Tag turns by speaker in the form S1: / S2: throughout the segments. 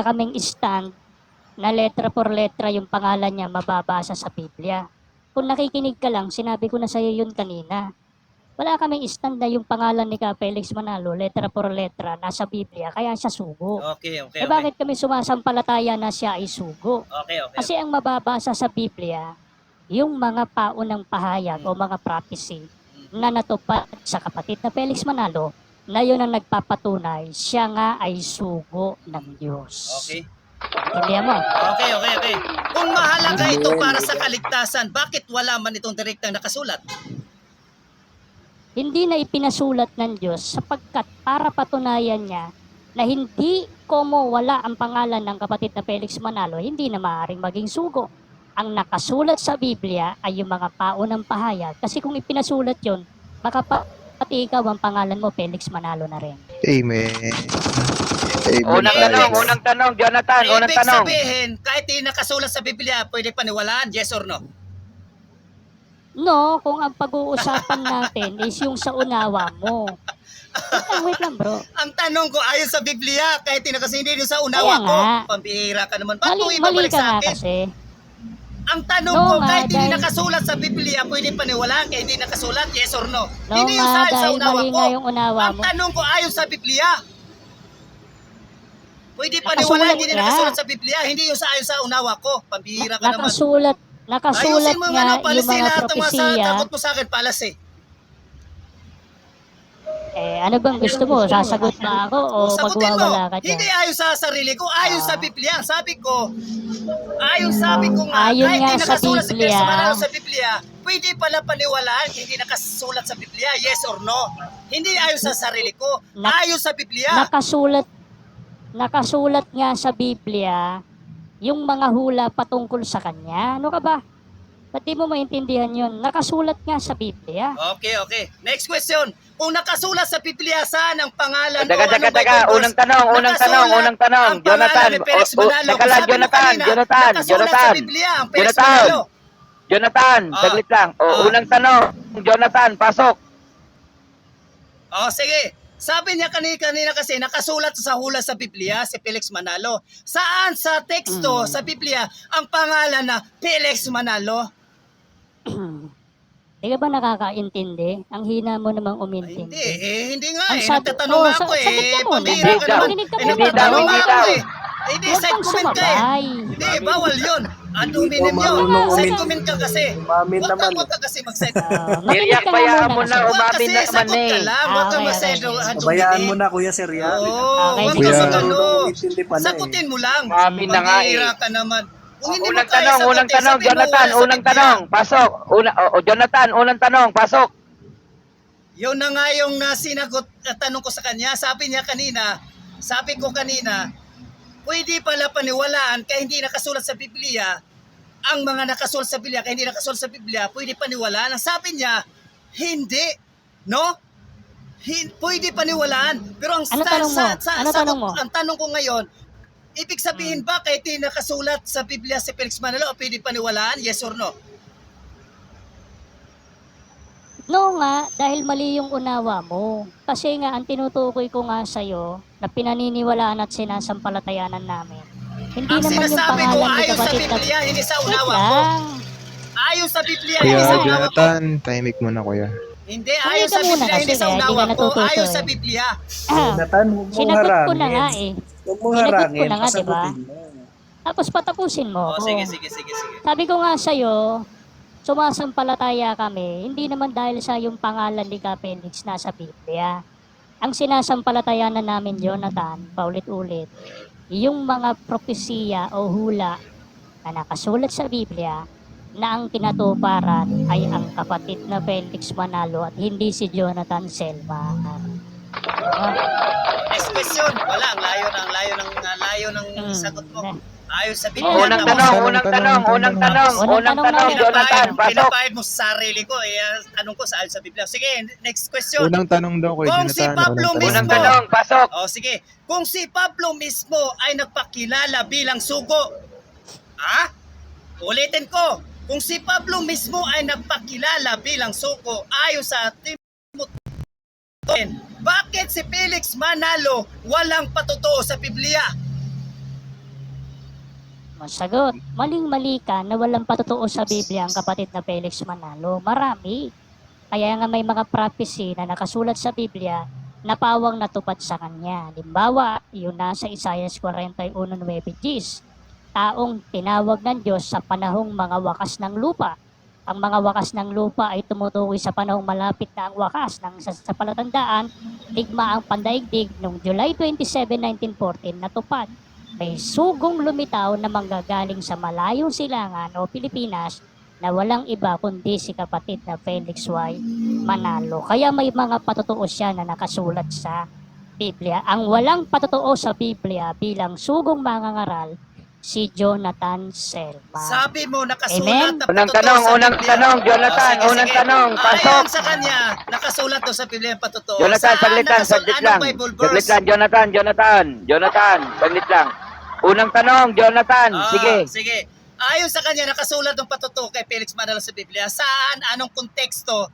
S1: kaming stand na letra por letra yung pangalan niya mababasa sa Biblia. Kung nakikinig ka lang, sinabi ko na sa iyo yun kanina. Wala kaming stand na yung pangalan ni Ka Felix Manalo, letra por letra, nasa Biblia, kaya siya sugo.
S2: Okay.
S1: Bakit kami sumasampalataya na siya ay sugo?
S2: Okay.
S1: Kasi ang mababasa sa Biblia, yung mga paunang pahayag o mga prophecy na natupad sa kapatid na Felix Manalo, na yun ang nagpapatunay, siya nga ay sugo ng Diyos.
S2: Okay.
S1: Intindihan mo?
S2: Okay. Kung mahalaga ito para sa kaligtasan, bakit wala man itong direktang nakasulat?
S1: Hindi na ipinasulat ng Diyos sapagkat para patunayan niya na hindi como wala ang pangalan ng kapatid na Felix Manalo, hindi na maaaring maging sugo. Ang nakasulat sa Biblia ay yung mga paunang pahayag. Kasi kung ipinasulat yon, baka pati ikaw ang pangalan mo, Felix Manalo na rin.
S3: Amen.
S4: Unang tanong, Jonathan, unang
S2: Ibig
S4: tanong.
S2: sabihin, kahit hindi nakasulat sa Biblia, pwede paniwalaan, yes or no?
S1: No, kung ang pag-uusapan natin is yung sa unawa mo. Wait lang bro.
S2: Ang tanong ko, ayon sa Biblia, kahit hindi sa unawa
S1: Kaya
S2: ko,
S1: nga.
S2: pambihira ka naman. Ba't mo
S1: Mali
S2: ibabalik
S1: ka
S2: sa
S1: nga
S2: akin?
S1: kasi.
S2: Ang tanong
S1: No
S2: ko,
S1: nga,
S2: kahit hindi
S1: dahil-
S2: nakasulat sa Biblia, pwede paniwalaan, kahit hindi nakasulat, yes or no?
S1: No
S2: Hindi yung
S1: nga,
S2: sa
S1: dahil
S2: unawa
S1: mali
S2: ko.
S1: nga yung unawa
S2: Ang
S1: mo.
S2: tanong ko, ayon sa Biblia. Pwede
S1: Nakasulat
S2: paniwalaan, hindi
S1: nga.
S2: nakasulat sa Biblia, hindi yung sa ayon sa unawa ko. Pambihira ka naman.
S1: Nakasulat
S2: Ayusin mo
S1: nga
S2: nga,
S1: yung
S2: palisi
S1: mga
S2: lahat ng mga
S1: propesiya.
S2: sagot mo sa akin, palasi.
S1: Ano bang gusto mo? Sasagot ba ako o
S2: Sagutin mo.
S1: magwawala ka dyan?
S2: Hindi ayon sa sarili ko, ayon sa Biblia. Sabi ko nga,
S1: Ayon
S2: kahit
S1: nga
S2: hindi
S1: sa
S2: nakasulat sa
S1: Biblia.
S2: sa Biblia, pwede pala paniwalaan, hindi nakasulat sa Biblia, yes or no? Hindi ayon sa sarili ko, ayon sa Biblia.
S1: Nakasulat nga sa Biblia yung mga hula patungkol sa kanya. Ano ka ba? Ba't di mo maintindihan yun? Nakasulat nga sa Biblia.
S2: Okay. Next question. Kung nakasulat sa Biblia, saan ang pangalan
S4: Teka,
S2: o anong
S4: teka.
S2: Bible verse?
S4: Unang tanong.
S2: Nakasulat ang pangalan
S4: Jonathan.
S2: ni Felix Manalo.
S4: Teka lang,
S2: Sabi mo kanina, nakasulat sa Biblia ang Felix Manalo.
S4: Jonathan, saglit lang. Unang tanong, Jonathan, pasok.
S2: Sige. Sabi niya kanina kasi nakasulat sa hula sa Biblia si Felix Manalo. Saan sa teksto sa Biblia ang pangalan na Felix Manalo?
S1: Di ka ba nakakaintindi? Ang hina mo namang umintindi.
S2: Hindi nga
S1: Ang
S2: eh.
S1: sabi-
S2: Nagtatanong nga ako
S1: sagot ka muna.
S2: Pambihira ka naman.
S1: Makinig ka muna.
S2: Nagtatanong nga
S4: Hindi
S2: ako
S4: daw.
S2: Hindi,
S1: Huwag
S2: side
S1: kang
S2: comment ka eh.
S1: sumabay.
S2: Hindi, bawal yun. Anuminim yun. Side comment ka kasi. Huwag ka kasi mag-side.
S1: Makinig
S4: Iriyak,
S1: ka nga
S4: bayaan
S1: muna
S4: mo
S1: kasi.
S4: na.
S2: Huwag
S4: Umamin
S2: kasi
S4: na naman
S2: sagot ka
S4: eh.
S2: lang. Huwag ka
S1: Okay,
S2: mag-side.
S1: okay.
S5: Pabayaan mo na, Kuya Sir Yan.
S2: Oo,
S1: Okay,
S2: huwag
S3: sige.
S2: ka mag-ano.
S5: Intindi pa na eh.
S2: Sagutin mo lang.
S4: Umamin na nga eh.
S2: Pambihira ka naman. Kung hindi mo
S4: Unang
S2: kaya
S4: tanong,
S2: sagutin, sabihin mo
S4: Jonathan,
S2: wala sa
S4: unang
S2: Biblia.
S4: tanong, pasok. Jonathan, unang tanong, pasok.
S2: Yun na nga yung sinagot tanong ko sa kanya. Sabi ko kanina, pwede pala paniwalaan kaya hindi nakasulat sa Biblia. Ang mga nakasulat sa Biblia, kaya hindi nakasulat sa Biblia, pwede paniwalaan. Ang sabi niya, hindi. No? Pwede paniwalaan. Pero ang
S1: Ano tanong mo? Ano tanong mo?
S2: ang tanong ko ngayon, ibig sabihin ba kahit hindi nakasulat sa Biblia si Felix Manalo, pwede paniwalaan? Yes or no?
S1: No nga, dahil mali yung unawa mo. Kasi nga, ang tinutukoy ko nga sa'yo, na pinaniniwalaan at sinasampalatayanan namin, hindi
S2: Ang
S1: naman yung
S2: sinasabi ko,
S1: pangalan ni
S2: ayon sa
S1: kapatid na...
S2: Biblia, hindi sa
S1: Wait
S2: unawa ko.
S1: lang.
S2: Ayon sa Biblia,
S3: Kuya
S2: hindi sa unawa ko.
S3: Jonathan, tahimik muna kuya.
S2: Hindi,
S1: Tuloy
S2: ayon
S1: ka
S2: sa
S1: muna
S2: Biblia,
S1: kasi
S2: hindi sa
S1: kaya hindi
S2: unawa
S1: ka
S2: ko.
S1: natututo
S2: Ayon sa
S1: eh.
S2: Biblia.
S5: Jonathan, huwag mong
S1: Sinagot ko na
S5: harangin.
S1: nga eh.
S5: Huwag mong
S1: Sinagot ko
S5: harangin,
S1: na nga, diba?
S5: pasagutin mo.
S1: Tapos patapusin mo ako.
S2: Sige.
S1: Sabi ko nga sa'yo, sumasampalataya kami, hindi naman dahil sa yung pangalan ni Ka Felix na sa Biblia. Ang sinasampalatayanan namin, Jonathan, paulit-ulit, yung mga propesiya o hula na nakasulat sa Biblia na ang tinatuparan ay ang kapatid na Felix Manalo at hindi si Jonathan Selma.
S2: Next question. Wala, ang layo ng sagot mo. Ayon sa Biblia.
S4: Unang tanong, Jonathan, pasok.
S2: Pinapahid mo sa sarili ko. Tanong ko sa ayon sa Biblia. Sige, next question.
S3: Unang tanong daw kuya
S2: Kung si
S3: Jonathan.
S2: Pablo
S3: Unang
S2: mismo-
S4: Unang
S3: tanong.
S4: tanong, pasok.
S2: Sige. Kung si Pablo mismo ay nagpakilala bilang sugo. Ulitin ko. Kung si Pablo mismo ay nagpakilala bilang sugo ayon sa Timothy, bakit si Felix Manalo walang patotoo sa Biblia?
S1: Masagot, maling-mali ka na walang patotoo sa Biblia ang kapatid na Felix Manalo. Marami. Kaya nga may mga prophecy na nakasulat sa Biblia na pawang natupad sa kanya. Halimbawa, yun nasa Isaiah 41:9, taong tinawag ng Diyos sa panahong mga wakas ng lupa. Ang mga wakas ng lupa ay tumutukoy sa panahong malapit na ang wakas ng sa palatandaan, digmaang pandaigdig noong July 27, 1914 natupad. May sugong lumitaw na manggagaling sa malayong silangan o Pilipinas na walang iba kundi si kapatid na Felix Y. Manalo. Kaya may mga patotoo siya na nakasulat sa Biblia. Ang walang patotoo sa Biblia bilang sugong mangangaral, si Jonathan Selma.
S2: Sabi mo nakasulat
S1: Amen?
S2: na
S4: Unang
S2: patotoo
S4: tanong,
S2: sa
S4: unang
S2: Biblia.
S4: tanong, Jonathan,
S2: Sige,
S4: unang
S2: sige.
S4: tanong, pasok.
S2: Ayon sa kanya, nakasulat daw sa Biblia ang patotoo.
S4: Jonathan,
S2: Saan
S4: saglit lang,
S2: nakasulat?
S4: saglit lang.
S2: Anong Bible
S4: Saglit
S2: verse?
S4: lang, Jonathan, saglit lang. Unang tanong, Jonathan, sige.
S2: Sige. Ayon sa kanya, nakasulat ng patotoo kay Felix Manalo sa Biblia. Saan? Anong konteksto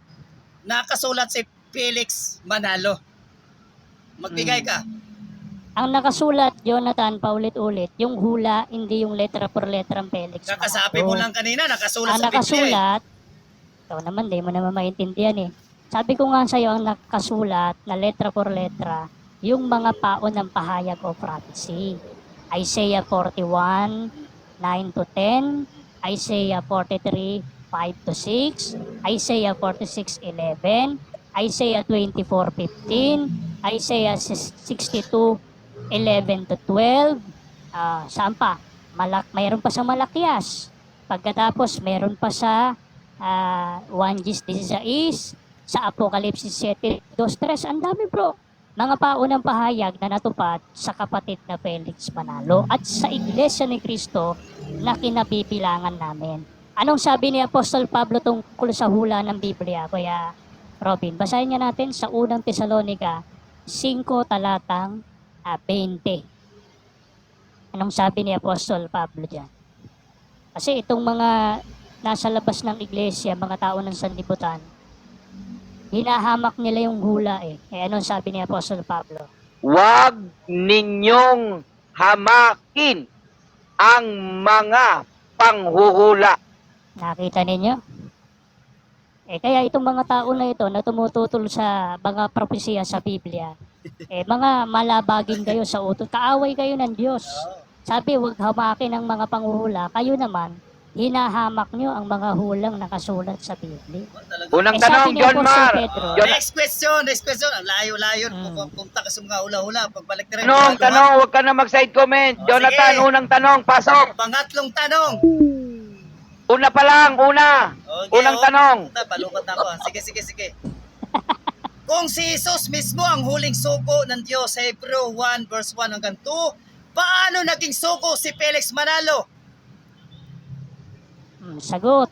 S2: nakasulat si Felix Manalo? Magbigay ka.
S1: Ang nakasulat, Jonathan, paulit-ulit, yung hula, hindi yung letra por letra ang Felix
S2: Kakasabi
S1: Manalo.
S2: mo lang kanina, nakasulat
S1: Ang
S2: sa Biblia.
S1: nakasulat, ito naman, di mo naman maintindihan eh. Sabi ko nga sa'yo, ang nakasulat na letra por letra, yung mga paon ng pahayag o prophecy. Isaiah 41, 9-10, Isaiah 43, 5-6, Isaiah 46:11, Isaiah 24:15, Isaiah 62, 11-12, saan pa? Mayroon pa sa Malakias. Pagkatapos, meron pa sa 1:16, sa Apokalipsis 7:2-3. Ang dami bro. Mga paunang pahayag na natupad sa kapatid na Felix Manalo at sa Iglesia ni Cristo na kinabibilangan namin. Anong sabi ni Apostol Pablo tungkol sa hula ng Biblia? Kuya Robin, basahin nga natin sa unang Tesalonica 5 talatang 20. Anong sabi ni Apostol Pablo dyan? Kasi itong mga nasa labas ng iglesia, mga tao ng sanlibutan, hinahamak nila yung hula eh. Anong sabi ni Apostol Pablo?
S4: Huwag ninyong hamakin ang mga panghuhula.
S1: Nakita ninyo? Kaya itong mga tao na ito na tumututol sa mga propesya sa Biblia, mga malabagin kayo sa utot. Kaaway kayo ng Diyos. Sabi, huwag hamakin ang mga panghuhula. Kayo naman, hinahamak nyo ang mga hulang nakasulat sa Biblia.
S4: Unang
S1: Sabi
S4: tanong,
S1: ni
S4: John
S1: Apostol
S4: Mar.
S1: Pedro,
S2: Next question. Ang layo-layo. Punta ka sa mga hula-hula. Pagbalik na rin.
S4: Tanong, huwag ka na mag-side comment. Jonathan,
S2: sige.
S4: unang tanong, pasok.
S2: Pangatlong tanong.
S4: Una pa lang, una.
S2: Okay,
S4: Unang tanong.
S2: Palukot na ako. Sige. Kung si Jesus mismo ang huling suko ng Diyos sa Hebrew 1 verse 1 hanggang 2, paano naging suko si Felix Manalo?
S1: Sagot,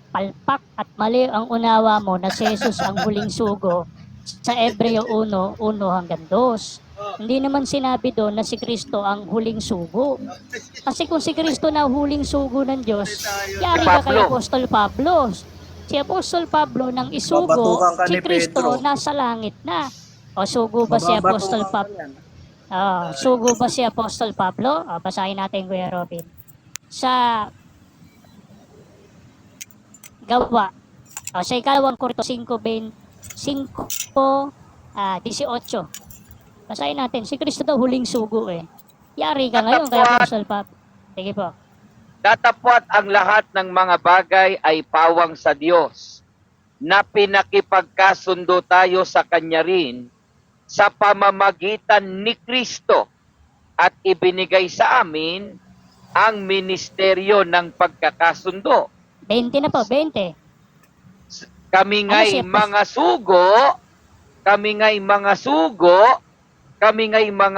S1: palpak at mali ang unawa mo na si Jesus ang huling sugo sa Hebreo 1, 1 hanggang 2. Hindi naman sinabi doon na si Kristo ang huling sugo. Kasi kung si Kristo na huling sugo ng Diyos, yari ka kay Apostol Pablo. Si Apostol Pablo nang isugo,
S5: Babatukan ka
S1: si
S5: ni
S1: Kristo
S5: Pedro.
S1: nasa langit na. O sugo ba si Apostol Pablo? Sugo ba si Apostol Pablo? Basahin natin, Kuya Robin. Sa Gawa. Sa ikalawang Korito 5:18. Basahin natin. Si Kristo daw huling sugo eh. Yari ka ngayon kay Apostol Pablo. Sige po.
S4: Datapwat ang lahat ng mga bagay ay pawang sa Diyos, na pinakipagkasundo tayo sa Kanya rin sa pamamagitan ni Kristo at ibinigay sa amin ang ministeryo ng pagkakasundo.
S1: 20 na po, 20.
S4: Kami nga'y mga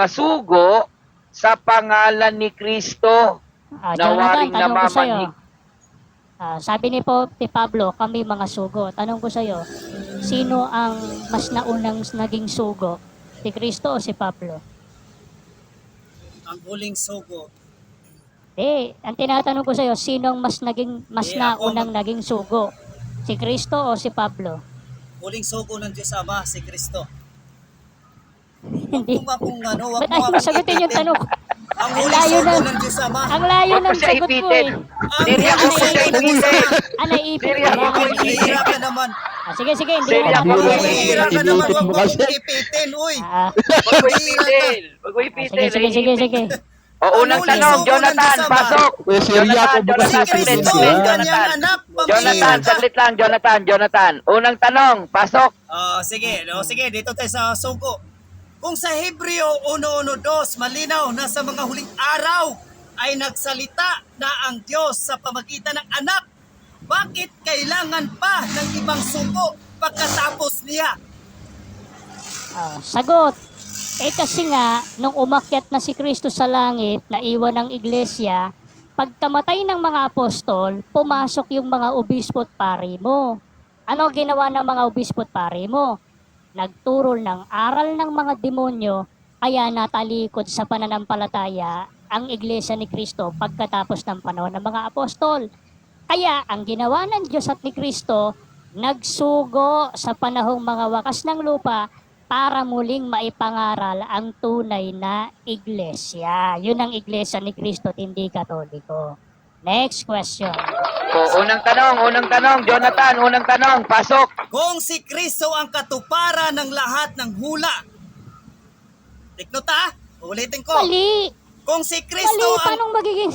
S4: sugo sa pangalan ni Kristo.
S1: Jonathan,
S4: Nawaring
S1: tanong ko sa'yo.
S4: namamanhik.
S1: Sabi ni Pablo, kami mga sugo. Tanong ko sa'yo, sino ang mas naunang naging sugo? Si Kristo o si Pablo?
S2: Ang huling sugo.
S1: Ang tinatanong ko sa'yo, sino ang mas naunang naging sugo? Si Kristo o si Pablo?
S2: Huling sugo ng Diyos Ama, si Kristo.
S1: Hindi.
S2: Huwag mo
S1: Ba't ay masagutin yung tanong ko?
S2: Ang
S1: Ang
S2: huling
S1: layo
S2: sugo
S1: na-
S2: ng Diyos Ama.
S1: Ang layo
S4: Huwag
S1: ng
S4: ko siya
S1: sagot mo
S4: ipitin.
S1: eh.
S2: Ang
S4: Hindi
S2: huling
S4: ako
S2: sugo ng Diyos Ama.
S1: Naipit
S4: Siri,
S1: ka
S4: ako
S1: lang.
S2: Pambihira ka naman.
S1: Sige, sige, hindi
S4: Siri,
S1: na
S4: ako
S1: lang.
S4: Puro
S2: Pambihira ka naman. Huwag mo
S3: kasi.
S2: kong ipitin, uy.
S1: Ah,
S4: Huwag ko ipitin. Huwag ko ipitin.
S1: sige, sige, sige.
S4: O, unang
S2: Ang huling
S4: tanong,
S2: sugo ng
S4: Jonathan,
S2: Diyos Ama.
S4: pasok.
S3: Kuya Sir Yak,
S4: Jonathan,
S3: huwag mo
S2: Si
S3: kasi
S4: Jonathan,
S2: Kristo
S3: ipitin
S2: ang
S3: siya.
S2: kanyang anak. Pambihira
S4: Jonathan,
S2: ka.
S4: saglit lang, Jonathan. Unang tanong, pasok.
S2: Sige, dito tayo sa sugo. Kung sa Hebreo 1:1-2, malinaw na sa mga huling araw ay nagsalita na ang Diyos sa pamagitan ng anak. Bakit kailangan pa ng ibang sugo pagkatapos niya?
S1: Sagot. Kasi nga, nung umakyat na si Kristo sa langit, naiwan ng iglesia, pagkamatay ng mga apostol, pumasok yung mga obispo at pari mo. Ano ginawa ng mga obispo at pari mo? Nagturo ng aral ng mga demonyo, kaya natalikod sa pananampalataya ang iglesia ni Kristo pagkatapos ng panahon ng mga apostol. Kaya ang ginawa ng Diyos at ni Kristo, nagsugo sa panahong mga wakas ng lupa para muling maipangaral ang tunay na iglesia. Yun ang iglesia ni Kristo at hindi Katoliko. Next question.
S4: O, unang tanong, Jonathan, unang tanong, pasok.
S2: Kung si Kristo ang katuparan ng lahat ng hula. Tiknot ha? Ulitin ko.
S1: Mali!
S2: Kung si
S1: Mali!
S2: Kristo ang...
S1: Paano magiging...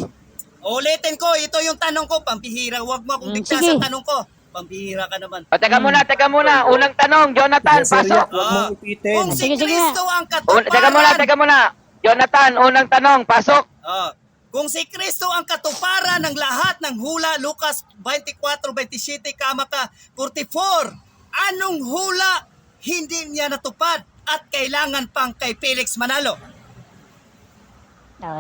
S2: Ulitin ko, ito yung tanong ko. Pampihira, huwag mo akong bigta
S1: Sige.
S2: sa tanong ko. Pampihira ka naman.
S4: O, teka muna. Unang tanong, Jonathan,
S5: Sir
S4: pasok.
S5: Yak, huwag mong ipitin.
S2: Kung si
S1: Sige, sige
S2: Kristo ang katuparan...
S4: Teka muna. Jonathan, unang tanong, pasok.
S2: Kung si Kristo ang katuparan ng lahat ng hula, Lucas 24:27, kamaka 44, anong hula hindi niya natupad at kailangan pang kay Felix Manalo?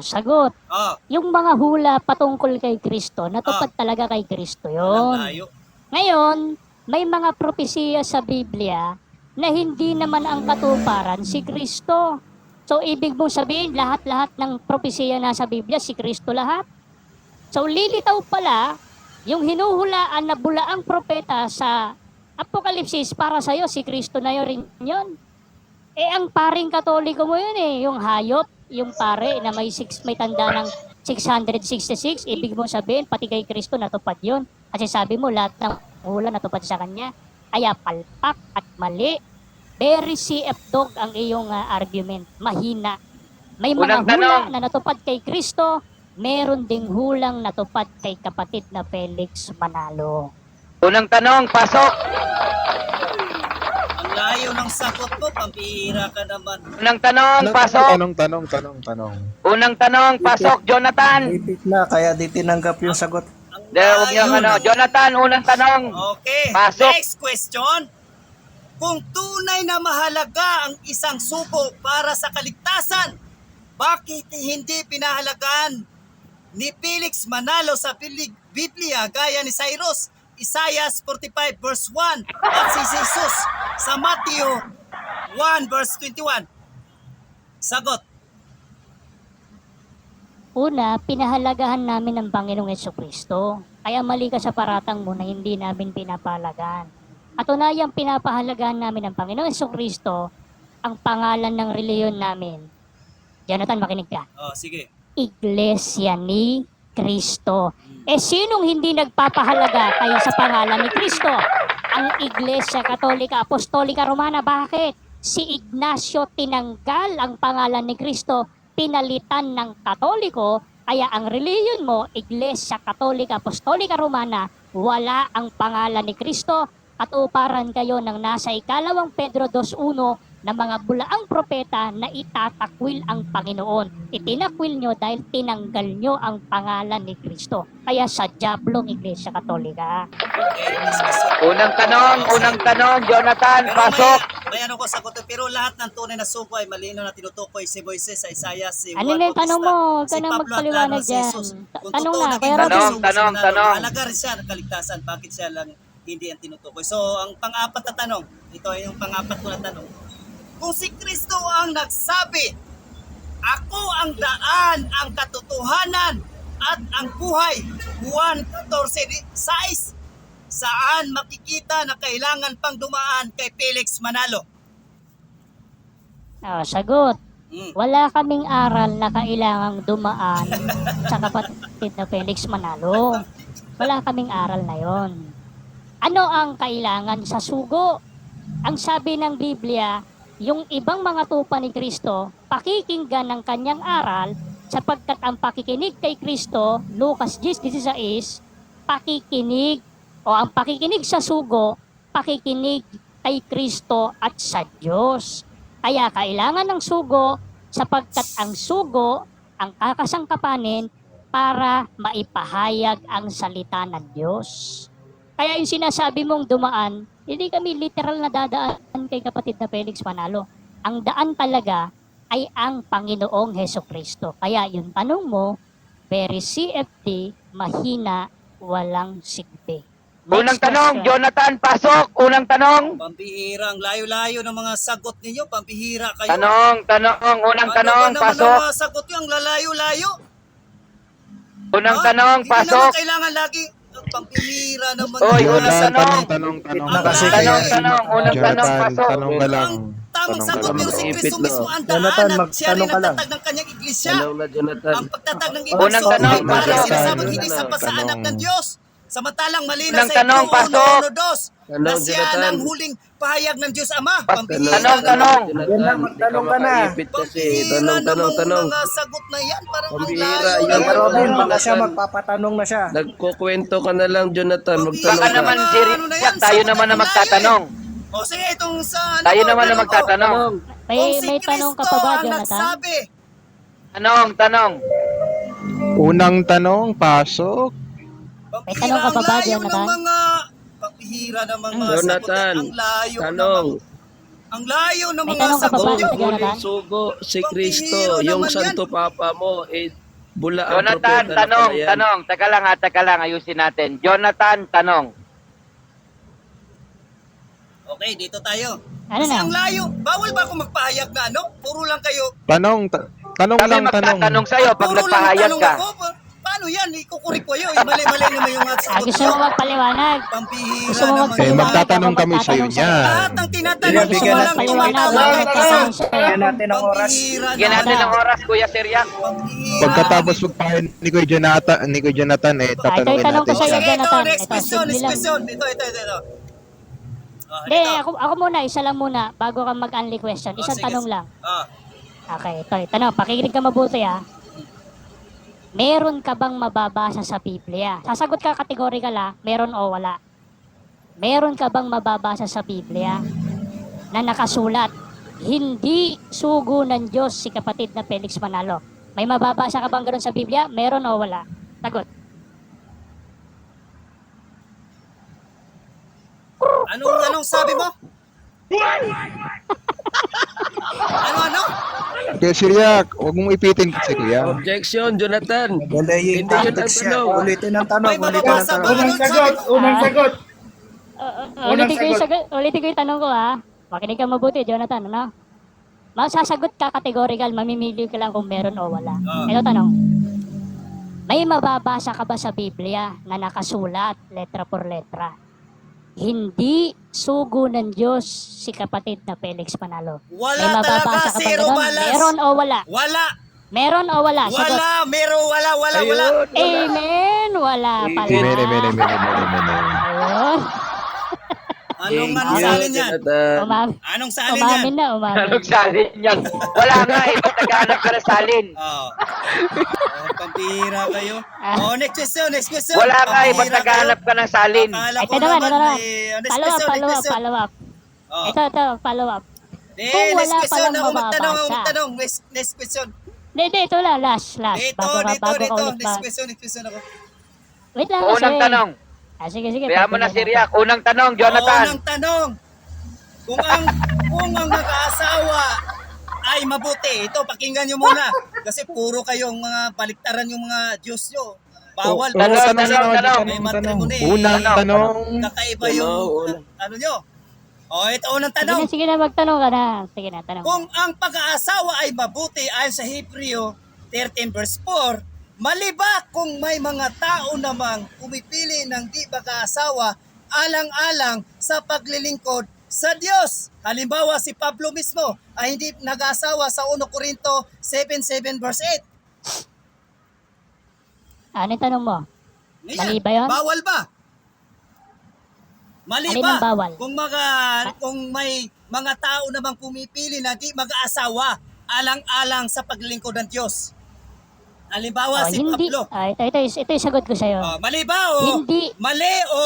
S1: Sagot.
S2: Oh,
S1: Yung mga hula patungkol kay Kristo, natupad talaga kay Kristo
S2: walang
S1: yun.
S2: layo.
S1: Ngayon, may mga propesiya sa Biblia na hindi naman ang katuparan si Kristo. So, ibig mong sabihin, lahat-lahat ng propesiya na sa Biblia, si Kristo lahat. So, lilitaw pala, yung hinuhulaan na bulaang propeta sa Apokalipsis para sa'yo, si Kristo na yun rin yun. Ang paring Katoliko mo yun yung hayop, yung pare na may tanda ng 666, ibig mong sabihin, pati kay Kristo natupad yun. Kasi sabi mo, lahat ng hula natupad sa kanya. Kaya palpak at mali. Very CF dog ang iyong argument. Mahina. May mga
S4: Unang
S1: hula
S4: tanong.
S1: na natupad kay Kristo, meron ding hulang natupad kay kapatid na Felix Manalo.
S4: Unang tanong, pasok.
S2: Ang layo ng sagot mo, pampihira ka naman.
S4: Unang tanong, pasok.
S3: Tanong.
S4: Unang tanong, pasok, Jonathan.
S5: Ipit na, kaya di tinanggap yung sagot.
S2: Ang
S4: Huwag niyo
S2: layo ng-
S4: Jonathan, unang tanong.
S2: Okay,
S4: Pasok.
S2: next question. Kung tunay na mahalaga ang isang suko para sa kaligtasan, bakit hindi pinahalagaan ni Felix Manalo sa Biblia gaya ni Cyrus, Isaiah 45 verse 1 at si Jesus sa Matthew 1 verse 21? Sagot.
S1: Una, pinahalagahan namin ng Panginoong Jesucristo. Kaya mali ka sa paratang mo na hindi namin pinapahalagaan. At unayang pinapahalagahan namin ng Panginoong Jesucristo ang pangalan ng reliyon namin. Jonathan, makinig ka.
S2: Sige.
S1: Iglesia ni Kristo. Sinong hindi nagpapahalaga kayo sa pangalan ni Kristo? Ang Iglesia Katolika Apostolika Romana. Bakit? Si Ignacio tinanggal ang pangalan ni Kristo, pinalitan ng Katoliko, kaya ang reliyon mo, Iglesia Katolika Apostolika Romana, wala ang pangalan ni Kristo at uparan kayo ng nasa 2 Pedro 2:1 na mga bulaang propeta na itatakwil ang Panginoon. Itinakwil nyo dahil tinanggal nyo ang pangalan ni Kristo. Kaya sa diablong Iglesia Katolika.
S4: Unang tanong, Jonathan, pasok.
S2: May ano ko sagot, pero lahat ng tunay na suko ay malino na tinutukoy si Moises sa Isaiah, si
S1: Ano
S2: Juan
S1: na yung tanong mo?
S2: Bautista,
S1: Huwag ka
S2: si
S1: nang
S2: Pablo
S1: magpaliwanag
S2: Atlano, si
S1: dyan.
S2: Jesus. Kung
S1: Tanong
S2: totoo
S1: na,
S2: naging
S1: kaya
S2: bagay
S4: Tanong,
S2: si Jesus
S4: tanong,
S2: Manalo,
S4: tanong.
S2: mahalaga rin siya ng kaligtasan. Bakit siya lang hindi ang tinutukoy? So, ang pang-apat na tanong, ito ay yung pang-apat ko na tanong. Kung si Kristo ang nagsabi, ako ang daan, ang katotohanan, at ang buhay, Juan 14:6, saan makikita na kailangan pang dumaan kay Felix Manalo?
S1: Sagot. Wala kaming aral na kailangang dumaan sa kapatid na Felix Manalo. Wala kaming aral na yon. Ano ang kailangan sa sugo? Ang sabi ng Biblia, yung ibang mga tupa ni Kristo, pakikinggan ng kanyang aral sapagkat ang pakikinig kay Kristo, Lucas 10:16, pakikinig o ang pakikinig sa sugo, pakikinig kay Kristo at sa Diyos. Kaya kailangan ng sugo sapagkat ang sugo ang kakasangkapanin para maipahayag ang salita ng Diyos. Kaya yung sinasabi mong dumaan, hindi kami literal na dadaan kay kapatid na Felix Manalo. Ang daan talaga ay ang Panginoong Hesukristo. Kaya yung tanong mo, very CFD, mahina, walang sigbi.
S4: Unang
S1: Next
S4: tanong,
S1: question.
S4: Jonathan, pasok. Unang tanong.
S2: Pambihira, ang layo-layo ng mga sagot ninyo. Pambihira kayo.
S4: Tanong. Unang tanong,
S2: Ano ba naman
S4: pasok.
S2: ang mga sagot nyo? Ang lalayo-layo.
S4: Unang
S2: Ha?
S4: tanong,
S2: Hindi
S4: pasok.
S2: naman kailangan lagi. Pambihira naman.
S4: Oy,
S2: ng mga
S4: unang
S2: sagot.
S4: tanong.
S3: Tanong.
S2: Na kasi
S4: Tanong. Unang tanong,
S3: Jonathan,
S4: pasok.
S3: tanong ka lang.
S2: Ang tamang
S3: Tanong
S2: sagot
S3: ka
S2: pero
S3: lang.
S2: si Kristo mismo ang daan
S5: Jonathan,
S2: at siya rin
S5: magtanong ka lang.
S2: nagtatag ng kanyang iglesia.
S6: Tanong na, Jonathan.
S2: Ang pagtatag ng
S4: Unang
S2: iglesia
S4: tanong,
S2: para
S4: pasok.
S2: sinasabang hindi sa
S3: Tanong.
S2: pasaanak ng Diyos. Samantalang malinaw
S4: Unang
S2: sa
S4: tanong,
S2: Hebreo
S4: pasok.
S2: 1:1-2 na
S6: Tanong,
S2: siya
S6: Jonathan.
S2: ang huling pahayag ng Diyos Ama.
S4: Tanong.
S2: Pambihira
S4: Tanong.
S5: Yan lang, magtanong ka na.
S6: Makaipit kasi.
S2: Pambihira
S6: Tanong.
S2: namang mga sagot na yan. Parang ang
S6: Pambihira,
S2: layo.
S6: yan.
S5: Kuya Robin, baka
S6: Jonathan.
S5: siya magpapatanong na siya.
S6: Nagkukwento ka na lang, Jonathan.
S2: Baka
S6: Magtanong
S4: Baka
S6: ka.
S4: naman,
S2: Ano
S4: Sir,
S2: na yan?
S4: tayo
S2: Sagot
S4: naman na
S2: ang layo
S4: magtatanong.
S2: O sige, itong sa...
S4: Tayo
S2: ano,
S4: naman na
S2: tanong ko.
S4: magtatanong.
S1: May tanong ka pa ba,
S2: ang
S1: Jonathan?
S2: nagsabi.
S4: Tanong.
S3: Unang tanong, pasok.
S1: May tanong ka pa ba,
S2: Ang layo
S1: Jonathan?
S2: ng mga... Pambihira namang mga
S6: Jonathan,
S2: sagot. Ang layo
S6: tanong.
S2: Ang layo ng
S1: May
S2: mga
S1: tanong ka pa
S2: sagot
S1: ba,
S2: nyo.
S1: Jonathan?
S6: Huling sugo, si Kristo,
S2: Pambihira
S6: yung
S2: naman
S6: Santo Papa mo, bula ang
S4: Jonathan,
S6: propeta na pala yan.
S4: tanong. Teka lang, ayusin natin. Jonathan, tanong.
S2: Okay, dito tayo.
S1: Ano
S2: Kasi
S1: na?
S2: ang layo. Bawal ba ako magpahayag na ano? Puro lang kayo.
S3: Tanong
S4: Kami
S3: lang, tanong.
S4: magtatanong sa'yo pag
S2: Puro lang
S4: nagpahayag
S2: tanong
S4: ka.
S2: ako. Paano yan? Ikukurik ko yun. Mali-mali naman yung mga sagot
S1: Gusto mo magpaliwanag?
S2: Pampihira
S1: Gusto mo
S2: naman.
S1: magpaliwanag?
S3: magtatanong
S1: Ako
S3: kami sa'yo
S1: magtatanong
S3: niyan.
S2: Lahat ng tinatanong
S5: Sige,
S2: ko
S5: bigyan
S2: walang
S5: natin-
S2: tumatawa
S1: Bigyan
S2: kahit isa.
S5: Bigyan natin ang oras.
S2: Pampihira
S4: Bigyan natin
S2: naman.
S4: ng oras, Kuya Siriak.
S2: Pampihira.
S3: Pagkatapos magpahin ni Kuya Jonathan, tatanungin
S1: tanong ko
S3: natin
S1: sa'yo,
S3: siya.
S2: Sige, ito,
S1: Jonathan.
S2: next
S1: Ito,
S2: question,
S1: simple
S2: next
S1: lang.
S2: question. Ito.
S1: Hindi, ako muna, isa lang muna, bago ka mag-unli question. Isang
S2: sige.
S1: tanong lang.
S2: Ah,
S1: Okay, ito, tanong, pakikinig ka mabuti ah. Meron ka bang mababasa sa Biblia? Sasagot ka categorical ah, meron o wala. Meron ka bang mababasa sa Biblia na nakasulat, hindi sugo ng Diyos si kapatid na Felix Manalo? May mababasa ka bang gano'n sa Biblia? Meron o wala? Sagot.
S2: anong sabi mo? Ano?
S3: Kuya Siriak, huwag mong ipitin kasi Kuya.
S6: Objection, Jonathan.
S5: Dalayin
S6: Hindi yun ang
S5: tactics niya.
S6: tanong.
S5: Ulitin ang tanong.
S2: May
S5: Ulitin ang
S2: mababasa ba?
S5: tanong.
S2: Anong sagot?
S1: Ulitin ko yung tanong ko ha. Makinig ka mabuti, Jonathan, ano? Masasagot ka categorical, mamimili ka lang kung meron o wala. Ito tanong. May mababasa ka ba sa Biblia na nakasulat, letra por letra? Hindi sugo ng Diyos si kapatid na Felix Manalo. May
S2: Wala talaga,
S1: mababasa ka ba
S2: zero
S1: ganun?
S2: balas.
S1: Meron o wala?
S2: Wala.
S1: Meron o wala? Sagot.
S2: Wala. Meron, wala.
S6: Ayun.
S1: Amen! Wala pala.
S3: Mene.
S1: Ayun.
S2: Anong salin yan?
S6: Jonathan.
S2: Anong salin yan?
S1: Umamin na, umamin.
S4: Anong salin yan? Wala nga, iba't naghahanap ka na salin.
S2: Pampihira kayo. Next question.
S4: Wala nga, iba't
S2: Pampihira
S4: naghahanap ka ng salin.
S2: Akala ko
S1: Ito naman,
S2: naman, next
S1: Follow
S2: question.
S1: up.
S2: Oh.
S1: Ito, follow up.
S2: Eh,
S1: Kung
S2: next
S1: wala
S2: question.
S1: palang
S2: Ako
S1: mababasa.
S2: magtanong. Next question.
S1: Hindi, ito lang, last.
S2: Dito.
S1: Bago ka ulit
S2: Next
S1: pa.
S2: question ako.
S1: Wait lang kasi.
S4: Unang tanong.
S1: Sige.
S4: Kaya mo na,
S1: patuloy
S4: Siriak. Unang tanong, Jonathan.
S2: Unang tanong. Kung ang mag-aasawa ay mabuti. Ito, pakinggan nyo muna. Kasi puro kayong mga paliktaran yung mga Diyos nyo. Bawal.
S4: Tanong.
S2: May matrimony.
S3: Unang tanong.
S2: Kakaiba yung ano nyo. Ito unang tanong.
S1: Sige na, magtanong ka na. Sige na, tanong.
S2: Kung ang pag-aasawa ay mabuti ayon sa Hebreo 13 verse 4, mali ba kung may mga tao namang pumipili ng di pag-aasawa alang-alang sa paglilingkod sa Diyos. Halimbawa, si Pablo mismo ay hindi nag-asawa sa 1 Corinto 7:7 verse 8.
S1: Ano yung tanong mo? Mali ba yun?
S2: Bawal ba? Mali
S1: Alin
S2: ba?
S1: ang bawal?
S2: Kung may mga tao namang pumipili na di mag-aasawa alang-alang sa paglilingkod ng Diyos. Halimbawa, si
S1: hindi.
S2: Pablo.
S1: Ito yung sagot ko sa'yo.
S2: Mali ba o?
S1: Hindi.
S2: Mali o?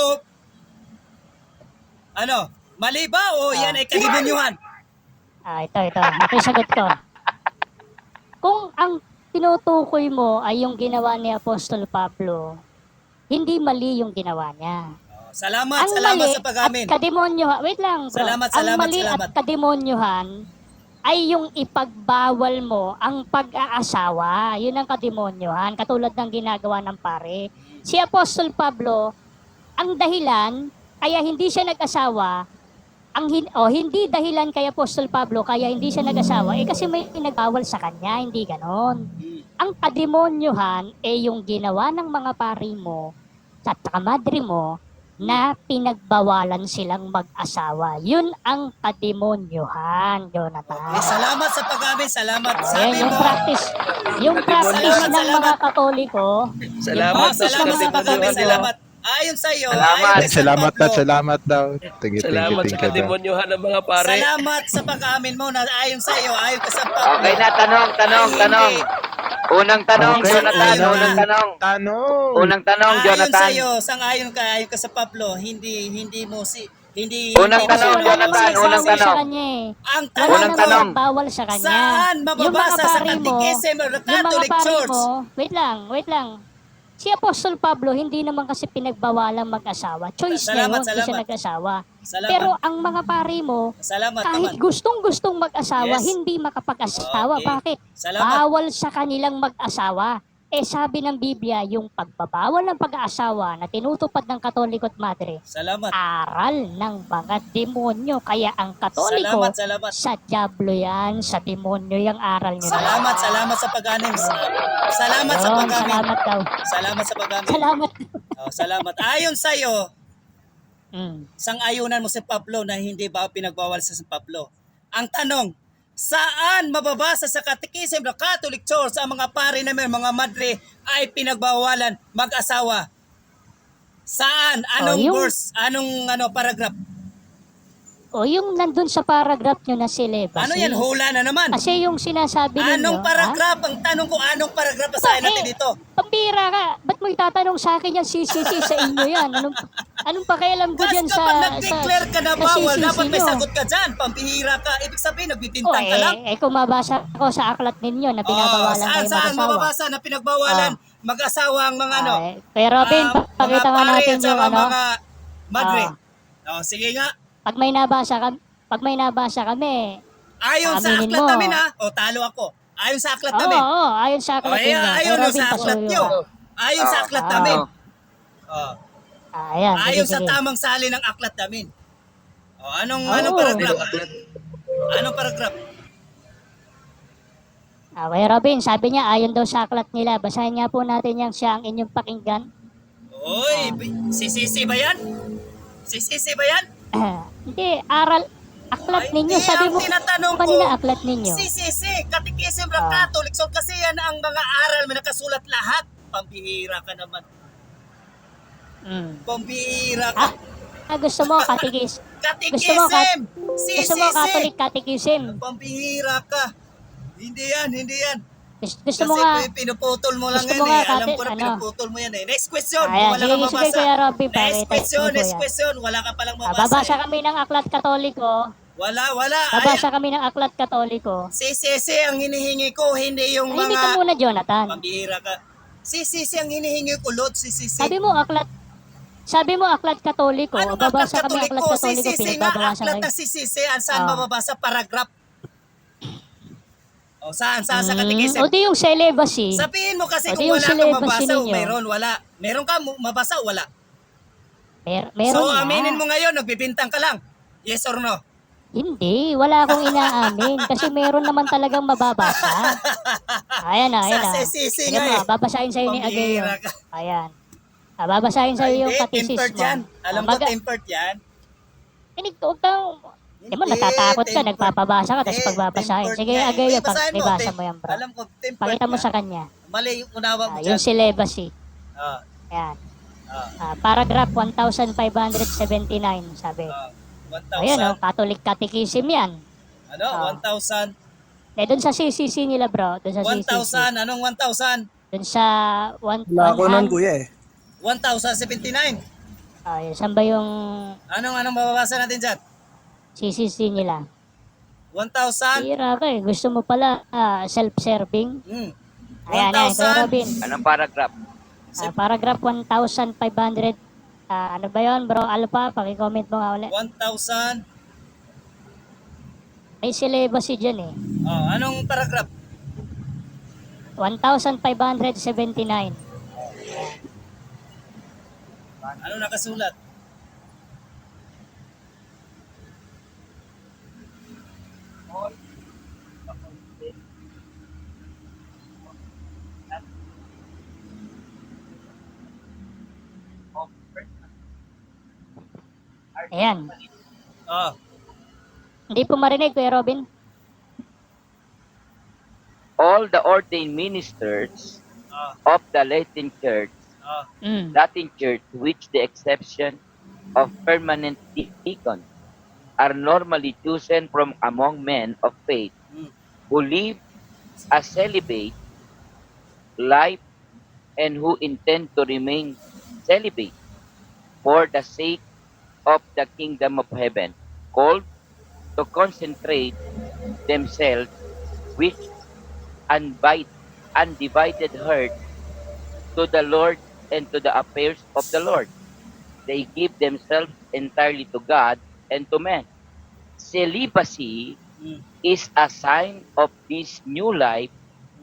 S2: Ano? Mali ba o yan ay kalimunyuhan?
S1: Ito yung sagot ko. Kung ang tinutukoy mo ay yung ginawa ni Apostol Pablo, hindi mali yung ginawa niya.
S2: Salamat
S1: Ang
S2: sa
S1: mali
S2: pag-amin.
S1: at kademonyohan, wait lang bro.
S2: Salamat.
S1: Ang mali at kademonyohan ay yung ipagbawal mo ang pag-aasawa. Yun ang kademonyohan, katulad ng ginagawa ng pare. Si Apostol Pablo, ang dahilan kaya hindi siya nag-asawa, hindi dahilan kay Apostol Pablo kaya hindi siya nag-asawa, kasi may pinagbawal sa kanya, hindi ganon. Ang kademonyohan yung ginawa ng mga pari mo at kamadri mo na pinagbawalan silang mag-asawa. Yun ang kademonyohan, Jonathan.
S2: Salamat sa pag-amin. Salamat. Sabi
S1: Yung
S2: mo.
S1: practice, yung practice ng mga
S2: Salamat.
S1: Katoliko,
S6: Salamat sa
S2: Salamat sa pag-amin.
S6: kademonyohan.
S2: Salamat. Ayon sa iyo.
S4: Salamat.
S2: ayon kay San
S3: Salamat
S2: Pablo,
S3: at salamat daw. Thank
S6: Salamat sa
S3: you daw.
S6: kademonyohan ng mga pare.
S2: Salamat sa pag-amin mo na ayon sa iyo. Ayon ka sa Pablo.
S4: Okay na, tanong. Unang tanong,
S3: Okay,
S4: Jonathan.
S2: ayun.
S4: Unang tanong.
S3: Tanong!
S4: Unang tanong,
S2: Ayon sa
S4: Jonathan.
S2: iyo, ayon ka sa Pablo, hindi mo hindi
S4: Unang
S2: hindi mo
S4: tanong,
S2: siya-
S4: Jonathan. Unang
S1: sa
S4: tanong.
S1: kanya eh.
S2: Ang
S1: Wala
S4: Unang
S2: tanong
S1: namang
S4: tanong.
S1: bawal sa kanya.
S2: Saan
S1: Yung mga
S2: mababasa sa
S1: pari mo,
S2: Catechism of the
S1: yung mga
S2: Catholic
S1: pari
S2: Church?
S1: mo, wait lang. Si Apostol Pablo, hindi naman kasi pinagbawalang mag-asawa. Choice niya
S2: Salamat,
S1: yun, hindi siya
S2: salamat.
S1: nag-asawa.
S2: Salamat.
S1: Pero ang mga pari mo,
S2: Salamat,
S1: kahit
S2: taman.
S1: gustong mag-asawa,
S2: Yes.
S1: hindi makapag-asawa.
S2: Okay.
S1: Bakit?
S2: Salamat.
S1: Bawal sa kanilang mag-asawa. Sabi ng Biblia, yung pagbabawal ng pag-aasawa na tinutupad ng Katoliko at Madre,
S2: Salamat.
S1: aral ng mga demonyo. Kaya ang Katoliko,
S2: Salamat.
S1: sa diablo yan, sa demonyo yung aral nyo.
S2: Salamat sa pag-amin. Salamat sa
S1: Yun,
S2: pag-amin.
S1: salamat daw.
S2: Salamat sa pag-amin.
S1: Salamat.
S2: Salamat. Ayon sa iyo,
S1: Mm.
S2: sang-ayunan mo si Pablo na hindi ba pinagbawal sa San Pablo. Ang tanong, saan mababasa sa Catechism ng Catholic Church ang mga pari na may mga madre ay pinagbawalan mag-asawa? Saan? Anong
S1: yung-
S2: verse? Anong paragraph?
S1: O yung nandun sa paragraph nyo na celibacy.
S2: Ano yan? Hula na naman.
S1: Kasi yung sinasabi ninyo,
S2: Anong paragraph? Ang tanong ko, anong paragraph basahin natin dito?
S1: Pambira ka. Ba't mo itatanong sa akin yan, CCC, sa inyo yan? Anong pakialam ko
S2: Kasi
S1: dyan sa...
S2: kapag nag-declare ka na
S1: sa
S2: bawal,
S1: CCC
S2: dapat may
S1: nyo?
S2: sagot ka dyan. Pampihira ka. Ibig sabihin,
S1: O,
S2: nagbibintang ka lang.
S1: kung mabasa ko sa aklat ninyo na pinabawalan kayo
S2: saan
S1: mag-asawa.
S2: mababasa na pinagbawalan mag-asawa ang mga
S1: Kaya Robin, pakita nga natin yung
S2: mga madre. Sige nga.
S1: Pag may nabasa kami,
S2: Ayon sa
S1: aminin
S2: aklat
S1: mo.
S2: namin ha. Talo ako. Ayon sa aklat
S1: oo,
S2: namin.
S1: ayon sa aklat ninyo.
S2: Ayon
S1: Kaya Robin,
S2: sa aklat
S1: pasuyo
S2: nyo.
S1: ka.
S2: Ayon sa aklat namin.
S1: Ayan,
S2: Ayon
S1: sige,
S2: sa
S1: sige.
S2: tamang sali ng aklat namin. Anong
S1: Oo.
S2: paragraph? Anong paragraph?
S1: Kaya Robin, sabi niya, ayon daw sa aklat nila. Basahin nga po natin yung siya ang inyong pakinggan.
S2: Oy, sisisi ba yan? Sisisi ba yan?
S1: Hindi, aklat ninyo.
S2: Hindi,
S1: Sabi
S2: ang
S1: mo
S2: tinatanong
S1: kanina
S2: ko,
S1: aklat ninyo.
S2: Sisisi, Catechism ng Catholic. So kasi yan ang mga aral may nakasulat lahat. Pambihira ka naman. Pambihira ka.
S1: Gusto mo katikis.
S2: Catechism!
S1: Gusto mo Catholic catechism.
S2: Pambihira ka. Hindi yan.
S1: Gusto mo nga,
S2: pinuputol mo lang
S1: gusto
S2: yan
S1: mo nga,
S2: Alam ko na
S1: ano?
S2: pinuputol mo yan Next question.
S1: Ayan,
S2: Wala kang
S1: sige,
S2: mabasa.
S1: Kuya Robby,
S2: Next
S1: pakita mo
S2: question.
S1: yan.
S2: Wala ka palang mabasa.
S1: babasa
S2: eh.
S1: kami ng aklat katoliko.
S2: Wala.
S1: Babasa kami ng aklat katoliko.
S2: Sisisi ang hinihingi ko, hindi yung
S1: Ay, hindi ka
S2: mga...
S1: muna, Jonathan.
S2: Pambihira ka. Sisisi ang hinihingi ko, Lord. Sisisi.
S1: Sabi mo aklat katoliko.
S2: Ano
S1: Babasa kami aklat katoliko.
S2: Sisisi nga,
S1: Pinagbabawasan
S2: aklat
S1: kayo.
S2: na sisisi. Saan
S1: Ah.
S2: mababasa? Paragraph. Saan sa Catechism?
S1: O di yung celibacy.
S2: Sabihin mo kasi
S1: O,
S2: kung
S1: di yung
S2: wala kang
S1: celibacy
S2: mabasa o
S1: ninyo.
S2: meron, wala. Meron ka mabasa o wala?
S1: Meron
S2: So
S1: na.
S2: aminin mo ngayon, nagbibintang ka lang. Yes or no?
S1: Hindi, wala akong inaamin. Kasi meron naman talagang mababasa. Ayan na.
S2: Sa sisisi
S1: Sige
S2: nga
S1: mo, babasahin sa'yo ni Ageo.
S2: Pambihira ka.
S1: Ayan. Babasahin sa'yo yung
S2: Hindi,
S1: katesis
S2: tempered
S1: mo.
S2: yan. Alam ko tempered yan.
S1: Makinig ka, huwag kang... Di mo, natatakot ka, nagpapabasa ka, tapos pagbabasahin. Sige, agayo, ibasa mo yan, bro.
S2: Alam ko, tempered
S1: Pakita mo
S2: nga.
S1: sa kanya.
S2: Mali yung unawa mo
S1: Yung
S2: dyan.
S1: celibacy.
S2: Ah,
S1: Ayan.
S2: ah,
S1: Paragraph 1579, sabi.
S2: 1,000.
S1: Ayan, oh, Catholic Catechism yan.
S2: Ano?
S1: Ah.
S2: 1,000.
S1: Doon sa CCC nila, bro. Doon sa CCC.
S2: 1,000. Anong 1,000?
S1: Doon sa
S5: Wala ko nun, kuya eh.
S2: 1,079.
S1: Yun, saan ba yung
S2: Anong mababasa natin dyan?
S1: CCC nila?
S2: 1,000.
S1: Tira ka eh. Gusto mo pala self-serving?
S2: Hmm.
S1: Ayan, ayan. Kuya
S2: 1,000.
S1: Robin.
S4: Anong paragraph?
S1: Paragraph 1,500. Ano ba yun, bro? Alpha, pakicomment mo nga ulit.
S2: 1,000.
S1: May celibacy dyan eh.
S2: Anong paragraph?
S1: 1,579.
S2: Ano nakasulat?
S1: Ayan.
S2: Oh.
S1: Hindi po marinig, Kuya Robin.
S4: All the ordained ministers
S2: Oh.
S4: of the Latin Church,
S2: Oh.
S4: with the exception of permanent deacons, are normally chosen from among men of faith
S2: Hmm.
S4: who live a celibate life and who intend to remain celibate for the sake of the kingdom of heaven, called to concentrate themselves with undivided heart to the Lord and to the affairs of the Lord. They give themselves entirely to God and to men. Celibacy
S2: Hmm.
S4: is a sign of this new life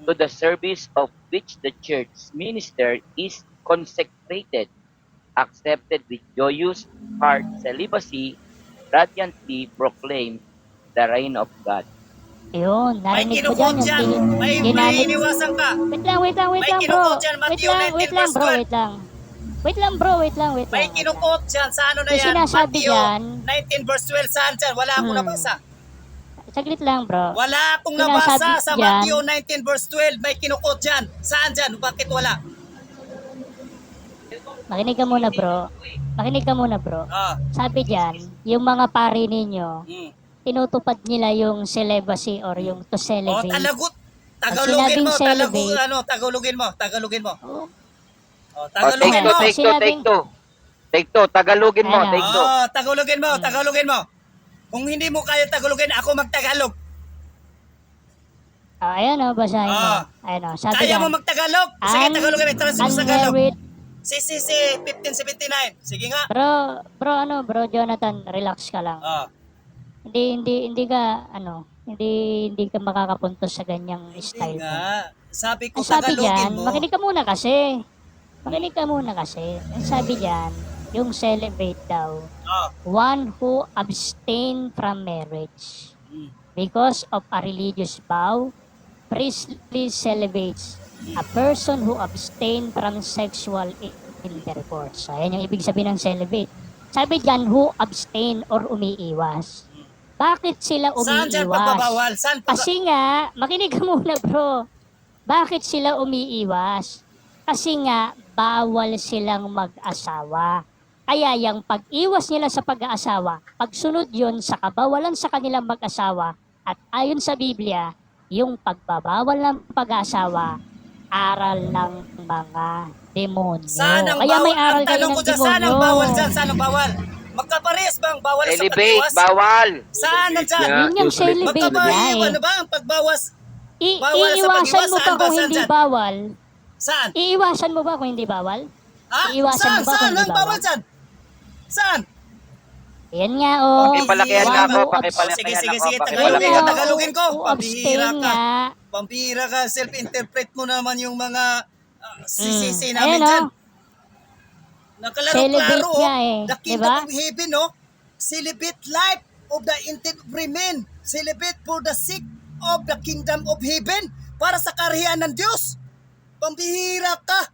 S4: to the service of which the church minister is consecrated, accepted with joyous heart. Celibacy radiantly proclaims the reign of God.
S1: Ayun,
S2: May
S1: narinig ko
S2: kinukot
S1: dyan.
S2: dyan. May
S1: Ginamit.
S2: iniwasan ka.
S1: Wait lang,
S2: May
S1: bro.
S2: kinukot dyan,
S1: Wait
S2: Matthew
S1: lang,
S2: 19
S1: bro.
S2: verse 12.
S1: Wait lang.
S2: May kinukot dyan. Sa ano na
S1: Yung
S2: yan?
S1: sinasabi
S2: Matthew
S1: dyan.
S2: 19 verse 12. Saan dyan? Wala akong nabasa.
S1: Saglit lang, bro.
S2: Wala akong
S1: Sinasabi
S2: nabasa sa
S1: dyan.
S2: Matthew 19 verse 12. May kinukot dyan. Saan dyan? Bakit wala?
S1: Makinig ka muna, bro.
S2: Ah.
S1: Sabi dyan, yung mga pari ninyo,
S2: Hmm.
S1: tinutupad nila yung celibacy or yung to
S2: Oh,
S1: celibate.
S2: talagot.
S1: sinabing celibate-
S2: Tagalogin mo.
S1: Oh,
S2: Oh,
S4: Oh,
S2: Tagalogin
S4: take
S2: mo.
S4: two, take two, take two. Take two, Tagalogin mo,
S1: Ano?
S4: take two.
S2: Oh, Tagalogin mo. Kung hindi mo kaya Tagalogin, ako magtagalog.
S1: Ayan o, basahin mo.
S2: Ah.
S1: Ayan o, sabi
S2: Kaya
S1: dyan.
S2: mo magtagalog? Sige, Tagalogin mo. Translate mo sa Tagalog.
S1: Unmarried.
S2: CCC 1579. Sige nga.
S1: Bro Jonathan, relax ka lang.
S2: Ah.
S1: Hindi ka makakapuntos sa ganyang
S2: Hindi
S1: style mo.
S2: nga. Sabi ko
S1: Ang sabi
S2: Tagalogin
S1: dyan,
S2: mo.
S1: makinig ka muna kasi. Ang sabi dyan, yung celibate daw,
S2: Ah.
S1: one who abstain from marriage
S2: Hmm.
S1: because of a religious vow, priestly celibates, a person who abstain from sexual intercourse. So, ayan yung ibig sabihin ng celibate. Sabi dyan, who abstain or umiiwas. Bakit sila
S2: Saan dyan
S1: umiiwas?
S2: pagbabawal?
S1: Kasi nga, makinig ka muna bro. Bakit sila umiiwas? Kasi nga, bawal silang mag-asawa. Kaya yung pag-iwas nila sa pag-aasawa, pagsunod yun sa kabawalan sa kanilang mag-asawa, at ayon sa Biblia, yung pagbabawal ng pag-aasawa, aral ng mga demonyo.
S2: Saan ang
S1: Kaya
S2: bawal?
S1: may aral
S2: Ang
S1: kayo
S2: tanong
S1: ng
S2: ko dyan, saan ang
S1: demonyo.
S2: bawal dyan? Saan ang bawal? Magkaparehas ba ang bawal sa
S4: Celibate,
S2: pag-iwas?
S4: bawal.
S2: Saan ang dyan?
S1: Yun yung celibate nga
S2: Magkaparehas
S1: eh.
S2: ano ba ang pagbawas? Bawal sa
S1: Iiwasan
S2: pag-iwas,
S1: mo ba
S2: saan ba?
S1: kung
S2: Saan
S1: hindi
S2: dyan?
S1: bawal?
S2: Saan?
S1: Iiwasan mo ba kung hindi bawal?
S2: Ha?
S1: Iiwasan
S2: Saan?
S1: mo ba
S2: Saan
S1: kung hindi
S2: ang bawal
S1: bawal?
S2: dyan? Saan?
S1: Yan nga oh.
S4: Pakipalakihan
S1: One
S4: nga ako,
S1: who
S4: pakipalakihan
S2: Sige,
S4: ako.
S2: Tagalogin
S1: Yan
S2: ko,
S1: nga,
S2: Tagalogin ko.
S1: who
S2: Pambihira
S1: abstain
S2: ka.
S1: nga.
S2: Pambihira ka, self-interpret mo naman yung mga CCC
S1: Ayan,
S2: namin
S1: oh.
S2: dyan. Nakalaro-klaro,
S1: Celibate nga eh,
S2: the kingdom
S1: diba?
S2: of heaven, no? Celibate life of the intent of remain. Celibate for the sake of the kingdom of heaven. Para sa kariyan ng Diyos. Pambihira ka.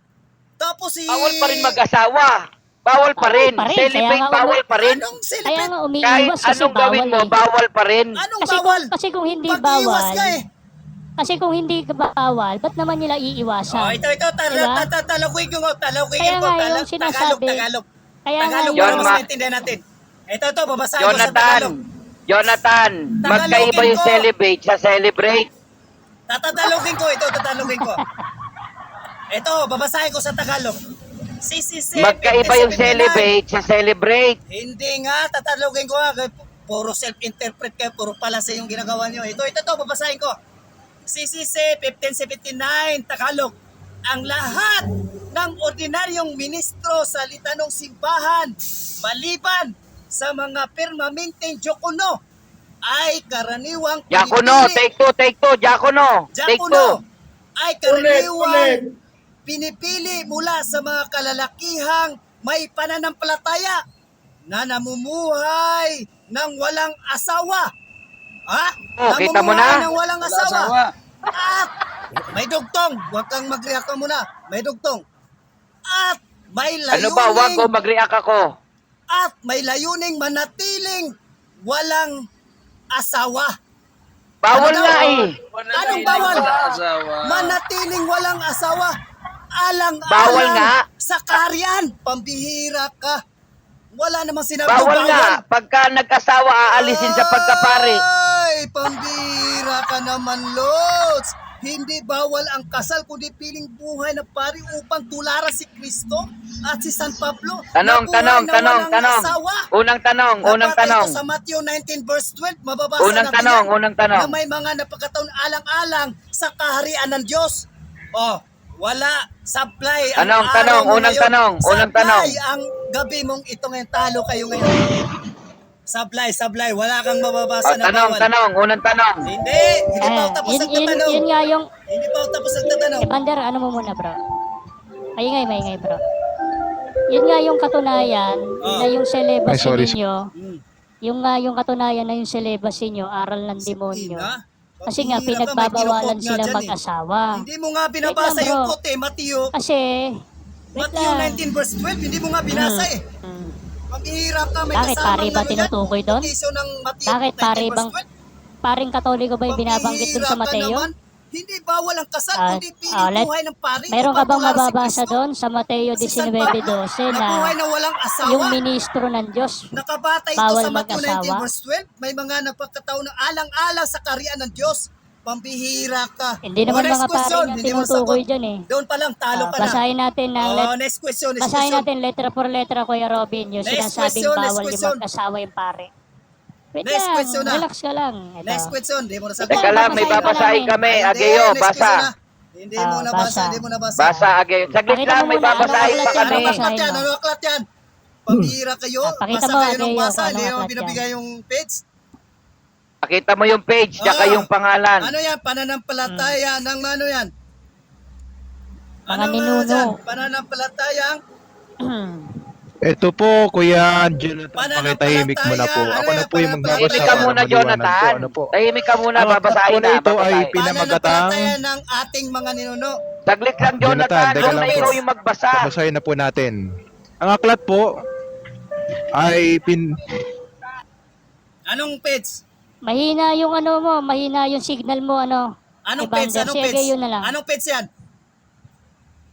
S2: Tapos
S4: Bawal pa rin mag-asawa. Bawal pa rin.
S1: Bawal pa rin.
S4: Celebrate,
S1: Kaya nga
S4: bawal pa rin.
S2: Anong
S1: Kaya
S2: celebrate?
S1: nga
S4: Kahit
S1: umiiwas kasi
S4: anong
S1: bawal
S4: gawin mo,
S1: eh.
S4: bawal pa rin.
S2: Anong
S1: Kasi
S2: bawal?
S1: kasi kung hindi
S2: Pag-iwas
S1: bawal,
S2: ka eh.
S1: kasi kung hindi ka bawal, ba't naman nila iiwasan?
S2: Oh, ito,
S1: Diba?
S2: talawin ko,
S1: Kaya nga yung sinasabi,
S2: Tagalog.
S1: kaya nga
S2: Tagalog
S1: yung,
S2: para
S4: Yon,
S2: mas
S4: ma-
S2: maintindihan natin. Ito, babasahin ko sa Tagalog.
S4: Jonathan, magkaiba yung
S2: ko.
S4: celebrate sa celebrate.
S2: Tatalogin ko. Ito, babasahin ko sa Tagalog. CCC.
S4: Magkaiba yung
S2: 5779.
S4: celebrate sa celebrate.
S2: Hindi nga, tatalogin ko nga. Puro self-interpret kayo, puro pala sa yung ginagawa nyo. Ito, babasahin ko. CCC 1579, Tagalog. Ang lahat ng ordinaryong ministro sa litanong simbahan, maliban sa mga permanenteng diakono, ay karaniwang
S4: Diakono, take two, Diakono. Take two.
S2: diakono ay karaniwang pinipili mula sa mga kalalakihang may pananampalataya na namumuhay ng walang asawa. Ha?
S4: Oh, kita mo
S2: Namumuhay
S4: na?
S2: ng walang asawa. At may dugtong. Huwag kang mag-react ka muna. May dugtong. At may
S4: Ano ba, wag ko
S2: layuning
S4: mag-react ako.
S2: manatiling walang asawa.
S4: Bawal
S2: Ano
S4: nga
S2: daw?
S4: eh.
S2: Anong bawal?
S6: Asawa.
S2: Manatiling walang asawa.
S4: Bawal nga.
S2: Sa kaharian. Pambihira ka. Wala namang sinabi
S4: Bawal nga. Pagka nag-asawa, aalisin sa pagkapare.
S2: Ay, pambihira ka naman, Lods. Hindi bawal ang kasal kundi piling buhay na pari upang tularan si Kristo at si San Pablo.
S4: Tanong.
S2: Walang asawa.
S4: Unang tanong.
S2: Ito sa Matthew 19 verse 12, mababasa
S4: Unang
S2: natin
S4: tanong,
S2: yan,
S4: unang tanong.
S2: na may mga napagkataon alang-alang sa kaharian ng Diyos. Oh, wala supply ang
S4: Tanong,
S2: araw mo
S4: unang
S2: ngayon.
S4: tanong, unang tanong.
S2: Supply ang gabi mong ito ngayon, talo kayo ngayon. Supply, wala kang mababasa na bawal.
S4: Unang tanong.
S2: Hindi pa ako tapos nagtatanong.
S1: yun nga yung,
S2: Hindi pa ako tapos nagtatanong.
S1: Evander, ano mo muna bro? Maingay bro. Yun nga yung katunayan na yung
S3: Ay,
S1: celibacy
S3: sorry.
S1: ninyo,
S2: Hmm.
S1: yung nga yung katunayan na yung celibacy nyo, aral ng demonyo.
S2: Nga.
S1: Kasi nga,
S2: Pambihira ka, may
S1: pinagbabawalan
S2: kinukot nga
S1: sila
S2: dyan eh.
S1: mag-asawa.
S2: Hindi mo nga binabasa
S1: Wait lang,
S2: yung
S1: bro.
S2: quote eh, Matthew.
S1: Kasi, wait
S2: Matthew
S1: lang.
S2: 19 verse 12, hindi mo nga binasa eh.
S1: Hmm.
S2: Pambihira ka, may
S1: Bakit,
S2: kasamang
S1: pare ba
S2: ano yan?
S1: tinutukoy doon?
S2: Quotation ng Matthew
S1: Bakit,
S2: 19
S1: pare
S2: verse
S1: bang
S2: 12.
S1: paring katoliko ba yung binabanggit dun sa
S2: Pambihira ka
S1: Mateo?
S2: naman. Hindi bawal ang kasal,
S1: Ah,
S2: kundi piling buhay ng pari.
S1: Meron ka
S2: upang
S1: bang
S2: tularan si
S1: mababasa
S2: Kristo
S1: doon sa Mateo
S2: at si San Pablo
S1: 19:12
S2: na buhay
S1: na
S2: na walang asawa?
S1: yung ministro ng Diyos?
S2: Nakabata ito
S1: bawal
S2: sa Matthew 19
S1: mag-asawa?
S2: verse 12. May mga nagpagkataon na alang-alang sa kaharian ng Diyos. Pambihira ka.
S1: Hindi naman
S2: next
S1: mga pare
S2: question,
S1: na
S2: hindi mo
S1: tinutukoy
S2: sagot.
S1: dyan eh.
S2: Doon pa lang, talo ka na.
S1: Basahin natin ng
S2: Next question,
S1: basahin natin letra por letra, Kuya Robin, yung
S2: Next
S1: sinasabing
S2: question, next
S1: bawal yung
S2: question.
S1: mag-asawa yung pare. Wait
S2: Next
S1: lang,
S2: question na.
S1: relax ka lang. Ito.
S2: Next question, hindi mo nasagot.
S4: Teka lang, may babasahin kami.
S2: Hindi,
S4: Ageyo,
S2: next question
S4: basa.
S2: na. Hindi mo nabasa,
S1: basa.
S2: hindi mo nabasa.
S4: Basa, Ageyo. Saglit
S1: Pakita
S4: lang,
S1: mo
S4: may
S1: muna,
S4: babasahin
S1: ano
S4: pa
S1: aklat
S4: kami.
S1: yan,
S2: Aklat yan, ano aklat yan? Pambihira kayo,
S1: pakita
S2: basa
S1: mo,
S2: kayo ng
S1: Ageyo,
S2: basa,
S1: kung
S2: hindi
S1: anong
S2: mo
S1: aklat
S2: binibigay yung page.
S4: Pakita mo yung page, tsaka yung pangalan.
S2: Ano yan? Pananampalataya ng ano yan?
S1: Mga
S2: Ano
S1: ninuno.
S2: dyan? Pananampalatayang
S3: Ito po, Kuya Jonathan,
S2: Pananampalataya,
S3: pakitahimik mo na po.
S2: ano
S3: Ako na
S2: yan,
S3: po yung magbabasa
S4: Tahimik ka
S3: para
S4: muna,
S3: maliwanag po.
S4: Jonathan.
S3: Ano po?
S4: Tahimik ka muna,
S3: Ang aklat
S4: babasahin
S3: po
S4: na.
S3: na ito ay
S4: Babasahin.
S3: pinamagatang,
S2: pananampalataya ng ating mga ninuno.
S4: Saglit lang,
S3: Jonathan,
S4: Jonathan.
S3: teka
S4: Huwag
S3: lang
S4: na
S3: po.
S4: ikaw yung magbasa.
S3: babasahin na po natin. Ang aklat po ay
S2: Anong page?
S1: Mahina yung ano mo, mahina yung signal mo, ano.
S2: Anong
S1: Evander,
S2: page? Anong
S1: sige,
S2: page?
S1: yun na lang.
S2: Anong page yan?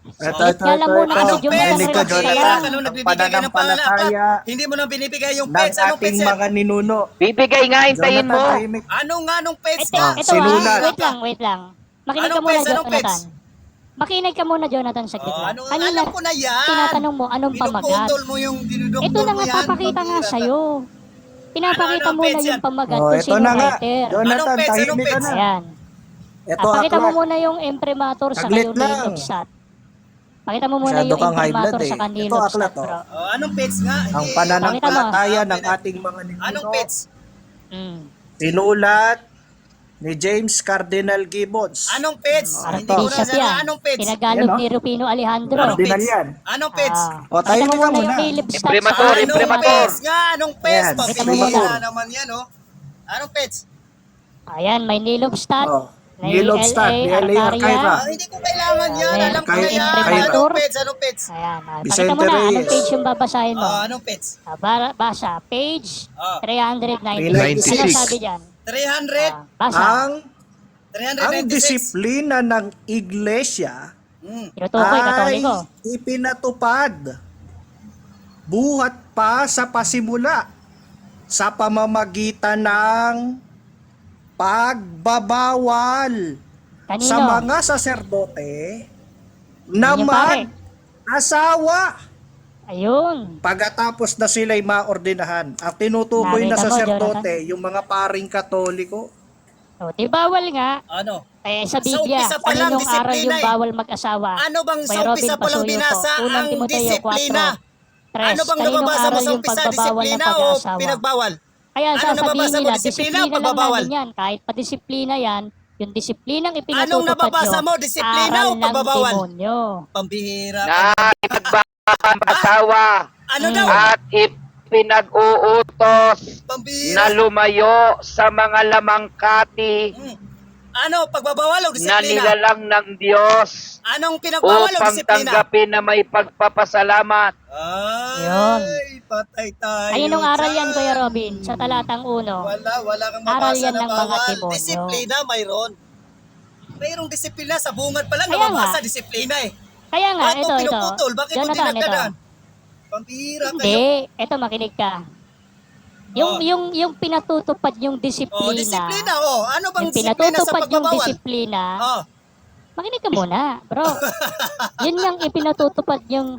S1: Ito, muna kasi
S2: Anong
S1: yung
S2: page?
S1: mga
S5: Rinig ka,
S1: relax ka
S5: Jonathan.
S1: lang.
S2: Ano nagbibigay ka ng pangalan?
S5: Pananampalataya
S2: Hindi mo nang binibigay yung
S5: ng
S2: page. Anong
S5: ating
S2: page yan?
S5: mga ninuno.
S4: Bibigay nga, hintayin mo.
S5: Jonathan, tahimik.
S2: Anong page
S1: Ito,
S2: nga?
S1: ito
S5: sinulat.
S1: wait lang. Makinig ka
S2: Anong
S1: muna,
S2: page? Anong page?
S1: Jonathan. Makinig ka muna, Jonathan, saglit
S2: Oh,
S1: lang. Kanina,
S2: alam ko na yan.
S1: tinatanong mo, anong pamagat?
S2: Pinuputol mo yung dinuduktor
S1: Ito na
S2: mo
S1: nga,
S2: yan.
S1: papakita nga
S2: Pambihira ka.
S1: sa'yo. Pinapakita
S2: Anong
S1: mo na
S2: page yan?
S1: yung pamagat
S5: Oh,
S1: kung
S5: ito
S1: sino
S5: na nga.
S1: writer.
S5: Jonathan,
S2: Anong page? Anong
S5: tahimik ka
S2: page?
S5: na.
S1: Ayan.
S5: Ito
S1: Pakita mo
S5: aklat.
S1: muna yung imprimatur sa
S5: Saglit
S1: kayong
S5: lang.
S1: nilobsat. Pakita mo muna
S5: Masyado
S1: yung
S5: kang high
S1: imprimatur
S5: blood
S1: sa
S5: eh.
S1: kanilobsat,
S5: Ito aklat, oh.
S1: bro.
S2: Oh, anong page nga?
S5: Ang
S2: Hindi.
S5: pananampalataya ng ating mga ninuno.
S2: Anong page?
S1: Mm.
S5: Sinulat ni James Cardinal Gibbons.
S2: Anong page?
S1: Parang
S2: Hindi ko na
S1: bishop
S2: sana.
S1: yan.
S2: Anong page?
S1: Pinagalog
S5: Yan, oh.
S1: ni Rufino Alejandro.
S2: Anong
S5: Cardinal
S2: page?
S5: yan.
S2: Anong page?
S5: O, tayo
S1: Pakita mo
S5: mo
S1: muna
S5: muna.
S1: yung nilobstat
S4: Imprimatur,
S1: sa
S2: Anong
S4: imprimatur.
S2: page nga? Anong page?
S5: Ayan,
S2: Pabibigyan
S1: imprimatur.
S2: na naman yan, oh. Anong page?
S1: Ayan, may nilobstat.
S5: Oh. Nilobstad,
S1: LA
S5: LA Arcaira.
S2: Ah, hindi ko kailangan yan.
S1: Okay.
S2: Alam ko na yan.
S5: Kaya-
S2: Anong pets? Anong pets?
S1: Ayan. Pakita
S5: Vicente
S1: mo na. Anong
S5: Reyes.
S1: page yung babasahin mo?
S2: Anong pets?
S1: Basa. Page
S2: Ah.
S1: 396. Ano
S5: 96.
S1: sabi dyan?
S2: 300?
S1: Basa.
S5: Ang
S2: 396.
S5: disiplina ng iglesia
S1: Tinutukoy, Katoliko.
S5: ay ipinatupad buhat pa sa pasimula sa pamamagitan ng pagbabawal
S1: Kanino?
S5: sa mga saserdote na
S1: Yung pare.
S5: mag-asawa
S1: Ayun.
S5: pagkatapos na sila'y maordinahan. Ang tinutukoy na
S1: Nakita mo,
S5: saserdote, yung mga paring Katoliko.
S1: O, di bawal nga.
S2: Ano?
S1: Eh, sa
S2: Sa
S1: Biblia,
S2: umpisa pa lang,
S1: kaninong aral
S2: disiplina
S1: yung
S2: eh.
S1: bawal mag-asawa?
S2: Ano bang
S1: Kuya
S2: sa umpisa
S1: Robin
S2: pa lang
S1: Pasuyo
S2: binasa
S1: po, unang
S2: ang
S1: Timoteo
S2: disiplina?
S1: 4:3.
S2: Ano bang
S1: Kaninong
S2: nababasa mo
S1: aral
S2: sa
S1: yung
S2: umpisa?
S1: pagbabawal ng
S2: Disiplina o
S1: pag-aasawa?
S2: pinagbawal?
S1: Kaya
S2: Ano
S1: sasabihin
S2: nababasa mo,
S1: nila,
S2: disiplina o
S1: disiplina lang
S2: pagbabawal?
S1: namin yan. Kahit pa disiplina yan, yung disiplinang
S2: Anong
S1: ipinatutupad
S2: nababasa
S1: nyo,
S2: mo, disiplina
S1: aral
S2: o pagbabawal?
S1: ng demonyo.
S2: Pambihira.
S4: Na ipagbabasawa
S2: Ano daw?
S4: at ipinag-uutos
S2: Pambihira.
S4: na lumayo sa mga lamangkati
S2: Ano? Pagbabawal o
S4: na
S2: disiplina?
S4: nilalang ng Diyos
S2: Anong pinagbawal o
S4: upang
S2: disiplina?
S4: tanggapin na may pagpapasalamat.
S1: Yun.
S2: Ay, patay tayo.
S1: Ayun ang aral
S2: dyan.
S1: yan, Kuya Robin, sa talatang 1.
S2: Wala kang
S1: Aral
S2: mabasa
S1: yan
S2: na
S1: ng mga
S2: bawal.
S1: demonyo.
S2: Disiplina, mayroon. Mayroong disiplina sa bungad pa lang
S1: Kaya
S2: nababasa
S1: nga.
S2: disiplina eh.
S1: Kaya nga,
S2: Bakit mo
S1: ito.
S2: pinuputol? Bakit mo
S1: Jonathan, ito.
S2: dinagdagan? Pambihira kayo.
S1: Hindi, ito makinig ka. Yung pinatutupad yung disiplina.
S2: Oh, disiplina, oh. Ano bang
S1: Yung
S2: disiplina sa
S1: pinatutupad yung
S2: pagbabawal?
S1: disiplina.
S2: Oh,
S1: Makinig ka muna, bro. Yun yung ipinatutupad yung...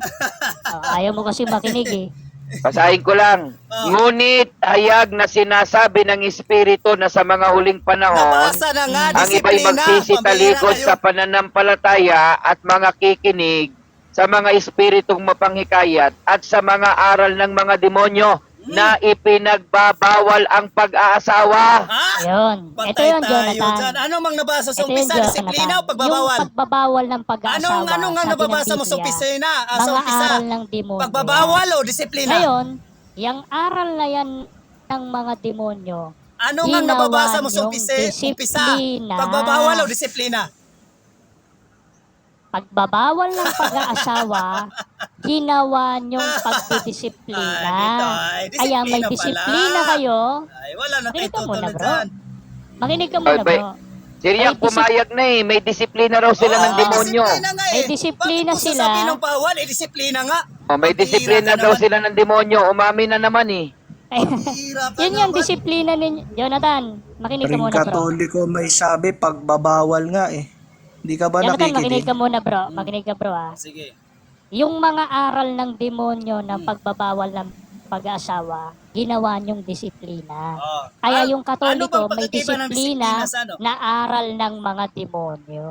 S1: ayaw mo kasi makinig eh.
S4: Basahin ko lang. Ngunit hayag na sinasabi ng Espiritu na sa mga huling panahon,
S2: nabasa na nga,
S4: ang iba'y
S2: disiplina.
S4: magsisitalikod
S2: Pambihira
S4: sa
S2: kayo.
S4: pananampalataya at mga kikinig sa mga espiritong mapanghikayat at sa mga aral ng mga demonyo na ipinagbabawal ang pag-aasawa.
S2: Ha?
S1: Ayun. Ito
S2: Patay
S1: yun,
S2: tayo
S1: Jonathan.
S2: dyan. Ano mang nabasa sa
S1: Ito yun,
S2: umpisa? Disiplina o pagbabawal?
S1: Yung pagbabawal ng pag-aasawa.
S2: Ano nga
S1: sabi
S2: nababasa
S1: ng
S2: mo sa
S1: Biblia,
S2: umpisa? Sa
S1: mga
S2: umpisa?
S1: aral ng demonyo.
S2: Pagbabawal o disiplina?
S1: Ngayon, yung aral na yan ng mga demonyo,
S2: Ano nga nababasa mo sa
S1: ginawa
S2: umpisa?
S1: niyong disiplina.
S2: Pagbabawal o disiplina?
S1: pagbabawal ng pag-aasawa, ginawa niyong pagdidisiplina.
S2: Ay, dito, ay,
S1: Kaya may
S2: disiplina
S1: disiplina
S2: pala.
S1: kayo.
S2: Ay, wala na
S1: Makinig
S2: tayo
S1: ka muna,
S2: tutulad
S1: bro.
S2: dyan.
S1: Makinig ka muna, bro.
S4: Siriyak
S1: May
S4: pumayag na eh. May disiplina raw sila ng
S2: Oo,
S4: demonyo.
S2: disiplina nga eh.
S1: May disiplina
S2: Bakit mo
S1: sila.
S2: sasabihin ng bawal? Eh, disiplina nga.
S4: Oh, may
S2: Pambihira
S4: disiplina
S2: ka
S4: daw
S2: naman.
S4: sila ng demonyo. Umamin na naman eh.
S2: Pambihira ka
S1: Yun yung
S2: naman.
S1: disiplina ninyo. Jonathan, makinig ka
S5: Ring
S1: muna, bro.
S5: Katoliko may sabi, pagbabawal nga eh. Hindi ka ba
S1: Jonathan, makinig
S5: nakikinig?
S1: ka muna, bro. Makinig ka, bro, ah.
S2: Sige.
S1: Yung mga aral ng demonyo ng pagbabawal ng pag-aasawa, ginawa niyong disiplina.
S2: Oh.
S1: Kaya
S2: Ah,
S1: yung
S2: ano
S1: Katoliko
S2: bang
S1: may
S2: pagkakaiba ng
S1: disiplina
S2: sa ano?
S1: na aral ng mga demonyo.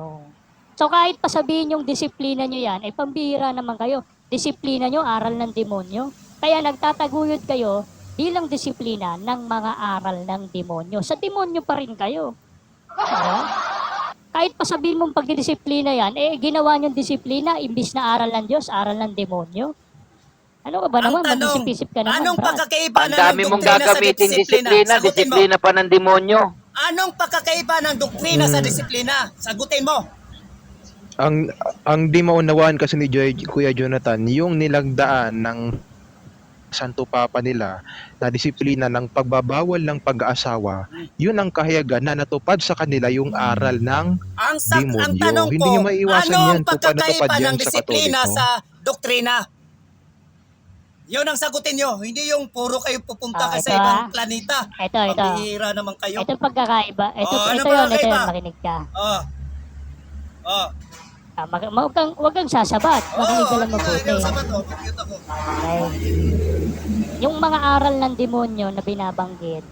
S1: So kahit pa sabihin yung disiplina nyo yan, eh pambihira naman kayo. Disiplina nyo, aral ng demonyo. Kaya nagtataguyod kayo bilang disiplina ng mga aral ng demonyo. Sa demonyo pa rin kayo. Diba? Kahit pa sabihin mong pagdidisiplina yan, eh ginawa nyo disiplina, imbis na aral ng Diyos, aral ng demonyo. Ano ka ba
S2: Ang
S1: naman?
S2: tanong,
S1: Mag-isip-isip ka naman,
S2: anong
S1: Brad.
S2: pagkakaiba
S4: Ang
S2: na ng
S4: dami mong
S2: doktrina sa
S4: gagamitin disiplina.
S2: Sagutin mo.
S4: Disiplina pa ng demonyo.
S2: Anong pagkakaiba ng doktrina sa disiplina? Sagutin mo.
S3: Ang di maunawaan kasi ni Kuya Jonathan, yung nilagdaan ng Santo Papa nila na disiplina ng pagbabawal ng pag-aasawa, yun ang kahiyagan na natupad sa kanila yung aral ng
S2: Ang
S3: demonyo.
S2: tanong
S3: Hindi
S2: ko,
S3: niyo maiwasan
S2: ano
S3: yan
S2: ang
S3: kung paano
S2: pagkakaiba
S3: natupad yan
S2: ng
S3: sa
S2: disiplina
S3: Katoliko.
S2: sa doktrina? Yun ang sagutin nyo. Hindi yung puro kayo pupunta
S1: ito,
S2: sa ibang planeta.
S1: Ito.
S2: Pambihira naman kayo.
S1: Ito pagkakaiba. Ito,
S2: Oh, ano
S1: ito yun,
S2: pagkakaiba?
S1: makinig ka.
S2: Oh. Oh.
S1: Huwag kang sasabat. Makinig ka lang mabuti.
S2: Hindi sabat oh. Cute ako.
S1: Okay. Yung mga aral ng demonyo na binabanggit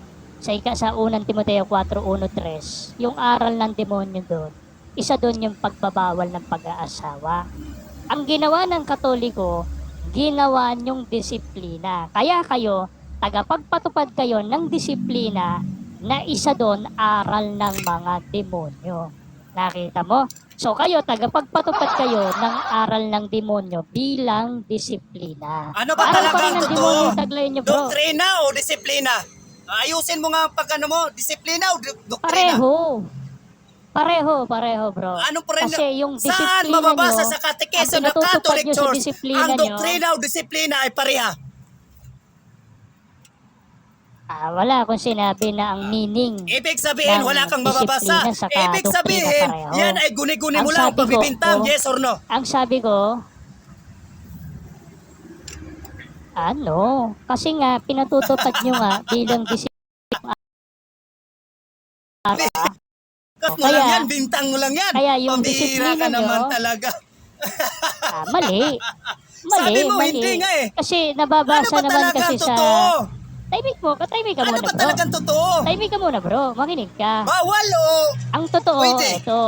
S1: sa unang Timoteo 4:1-3, yung aral ng demonyo doon, isa doon yung pagbabawal ng pag-aasawa. Ang ginawa ng Katoliko, ginawa niyong disiplina. Kaya kayo, tagapagpatupad kayo ng disiplina na isa doon aral ng mga demonyo. Nakita mo? So kayo, tagapagpatupad kayo ng aral ng demonyo bilang disiplina.
S2: Ano ba
S1: Aral
S2: talaga
S1: pa rin
S2: ang
S1: ng
S2: totoo?
S1: demonyo yung taglay nyo, bro.
S2: Doktrina o disiplina? Ayusin mo nga pag ano mo, disiplina o doktrina?
S1: Pareho. Pareho bro.
S2: Anong pareho?
S1: Kasi yung
S2: Saan
S1: disiplina
S2: mababasa
S1: nyo,
S2: sa Catechism
S1: ang
S2: ng
S1: pinatutupad
S2: Catholic
S1: nyo sa
S2: Church,
S1: disiplina
S2: ang
S1: nyo,
S2: doktrina o disiplina ay pareha?
S1: wala akong sinabi na ang meaning
S2: Ibig sabihin,
S1: ng
S2: wala kang mababasa.
S1: disiplina saka
S2: Ibig
S1: doktrina
S2: sabihin,
S1: pareho.
S2: yan ay guni-guni mo
S1: Ang
S2: lang,
S1: sabi ko,
S2: pabibintang, yes or no?
S1: Ang sabi ko, kasi nga pinatutupad nyo nga bilang disiplina.
S2: Cut mo
S1: kaya-
S2: lang yan, bintang mo lang yan.
S1: kaya yung
S2: Pambihira
S1: disiplina
S2: ka naman
S1: nyo-
S2: talaga.
S1: Mali.
S2: Sabi mo, hindi nga eh.
S1: Kasi
S2: Ano
S1: nababasa
S2: ba
S1: naman
S2: talaga
S1: kasi
S2: ang totoo?
S1: Tahimik ka
S2: Ano
S1: muna
S2: ba
S1: bro.
S2: talagang totoo?
S1: Tahimik ka muna bro, makinig ka.
S2: Bawal o
S1: Ang totoo,
S2: Pwede.
S1: ito.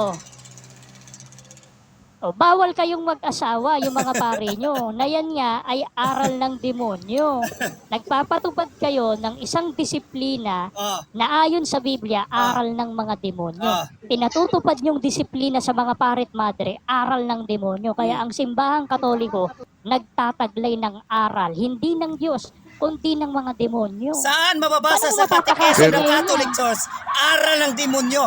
S1: Bawal kayong mag-asawa, yung mga pare nyo, na yan nga ay aral ng demonyo. Nagpapatupad kayo ng isang disiplina
S2: Ah,
S1: na ayon sa Biblia, aral ng mga demonyo.
S2: Ah.
S1: Pinatutupad yung disiplina sa mga parit madre, aral ng demonyo. Kaya ang simbahang katoliko, nagtataglay ng aral, hindi ng Diyos, kundi ng mga demonyo.
S2: saan mababasa
S1: Paano
S2: sa Catechism ng
S1: mapapakasabihin
S2: Catholic
S1: yan?
S2: Church? Aral ng demonyo.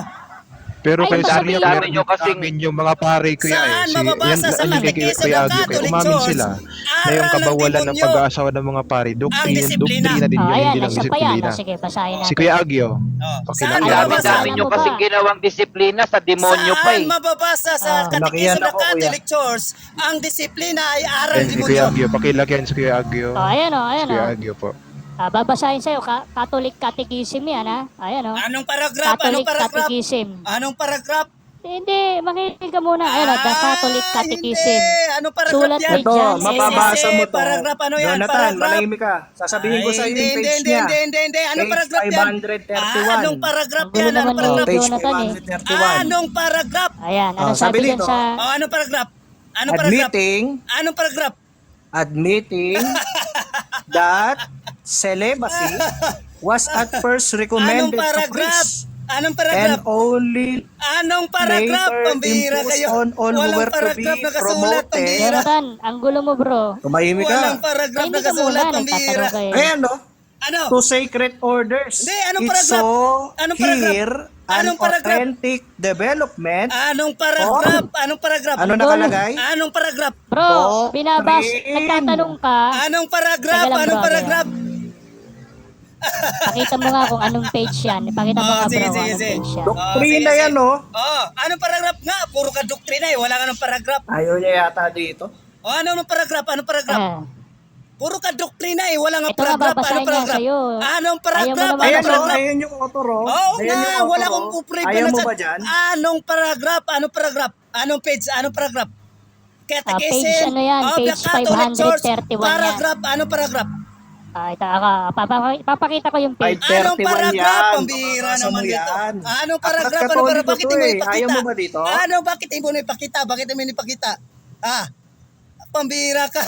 S3: Pero
S1: Ay,
S3: kay
S1: sabi
S3: Sergio,
S1: nyo
S3: meron
S4: kasing-
S3: amin yung mga pare kuya
S2: Saan
S3: eh.
S2: mababasa sa
S3: yan kay
S2: Catechism
S3: Kuya
S2: ng
S3: Agyo, kaya
S2: Catholic
S3: umamin
S2: Church?
S3: sila na yung
S2: Aral ng
S3: kabawalan ng
S2: demonyo.
S3: pag-aasawa ng mga pare,
S2: Ang disiplina.
S3: doktrina din yun,
S1: Ayan,
S3: hindi lang
S1: nasa pa yan.
S3: disiplina.
S1: Sige, basahin
S3: Si
S1: natin.
S3: Kuya Agyo,
S2: Oh.
S3: Okay,
S2: Saan
S3: laki-
S4: Ang
S2: mababasa?
S4: dami-dami nyo
S1: Alam mo ba?
S4: kasing ginawang disiplina sa demonyo pa
S2: Saan
S4: eh.
S2: mababasa sa
S1: Ah.
S2: Catechism
S5: Lakihan
S2: ng
S5: ako,
S2: Catholic Church? Ang disiplina ay aral ng
S3: si
S2: demonyo.
S3: Kuya Agyo, pakilagyan si Kuya Agyo.
S1: Ayan
S3: Si Kuya
S1: o.
S3: Agyo po.
S1: Babasahin sa'yo, Catholic Catechism yan ha. Ayan o.
S2: Anong paragraph? Anong
S1: Catholic
S2: paragraph?
S1: Catechism.
S2: Anong paragraph?
S1: Hindi, makinig ka muna. Ayan o, the Catholic Catechism.
S2: Hindi. Anong paragraph
S1: Sulat
S2: yan?
S1: ni
S5: Ito,
S1: John
S5: mababasa mo to.
S2: Paragraph, ano yan?
S5: Jonathan,
S2: Paragraph?
S5: manahimik ka. Sasabihin ko
S2: Ay,
S5: sa iyo yung
S2: hindi,
S5: page
S2: hindi,
S5: niya.
S2: hindi. Anong
S5: Page
S2: paragraph yan?
S5: 531.
S2: Anong paragraph
S1: Ang gulo
S2: yan? Anong
S1: naman ni
S2: paragraph?
S5: Page
S1: Jonathan eh.
S5: 531.
S2: Anong paragraph?
S1: Ayan, ano
S5: Oh,
S1: sabi
S5: sabi
S1: dyan
S5: dito.
S1: sa...
S2: Anong paragraph? Anong paragraph? Anong paragraph?
S5: Admitting that celibacy was at first
S2: Anong
S5: recommended to
S2: paragraph?
S5: priests
S2: Anong
S5: and
S2: paragraph?
S5: only
S2: Anong paragraph?
S5: later
S2: Pambira
S5: imposed
S2: kayo.
S5: on all who
S2: Walang
S5: were to
S2: paragraph
S5: be
S2: na kasulat.
S5: promoted.
S2: Pambira.
S1: Jonathan, ang gulo mo bro.
S5: tumahimik
S2: Walang
S5: ka.
S2: paragraph
S1: Tahimik
S2: na
S1: ka muna,
S2: kasulat. Pambira.
S1: nagtatanong kayo.
S5: Ayan no,
S2: Ano?
S5: to sacred orders.
S2: Hindi, anong
S5: It's
S2: paragraph?
S5: so
S2: Anong paragraph?
S5: here an
S2: Anong paragraph?
S5: authentic development.
S2: Anong paragraph? Anong paragraph?
S5: Ano nakalagay?
S2: Anong paragraph?
S1: Bro, binabas,
S5: Doctrine.
S1: nagtatanong ka,
S2: Anong paragraph?
S1: Teka lang,
S2: Anong
S1: bro,
S2: paragraph?
S1: pakita mo nga kung anong page yan. Pakita mo
S2: Oh,
S1: nga bro
S2: sige,
S1: kung
S2: sige,
S1: anong
S2: sige.
S1: page yan.
S5: Doktrina
S2: sige,
S5: yan
S2: sige.
S5: no.
S2: Oh, anong paragraph nga? Puro ka doktrina eh. Wala ka ng paragraph.
S5: Ayaw niya yata dito.
S2: Oh, anong paragraph? Anong paragraph?
S1: Ah,
S2: Puro ka doktrina eh. Wala nga
S1: ito nga
S2: paragraph.
S1: babasahin
S2: Anong
S1: niya
S2: paragraph?
S1: sa'yo.
S2: Anong
S1: Ayaw
S2: paragraph?
S1: mo naman
S2: Anong
S5: Ayan no,
S2: paragraph?
S5: ayan yung author oh.
S2: Oo
S5: Ayan
S2: nga,
S5: yung
S2: wala
S5: author,
S2: akong
S5: oh.
S2: puprint.
S5: Ayaw mo ba dyan?
S2: Anong paragraph? Anong paragraph? Anong page? Anong paragraph? Catechism
S1: page ano yan?
S2: of the
S1: Page
S2: Catholic Church.
S1: 531 yan.
S2: Paragraph. Anong paragraph?
S1: Ito, papakita ko yung page.
S5: 531
S2: Anong paragraph?
S5: yan.
S2: Pambira
S5: Babasa
S2: naman
S5: mo
S2: dito.
S5: yan.
S2: Anong
S5: At
S2: paragraph? Anong
S5: Katoliko
S2: paragraph? Bakit
S5: to
S2: hindi mo
S5: eh.
S2: ipakita?
S5: Ayaw mo ba dito?
S2: Bakit hindi mo ipakita? Bakit hindi mo ipakita? Pambira ka.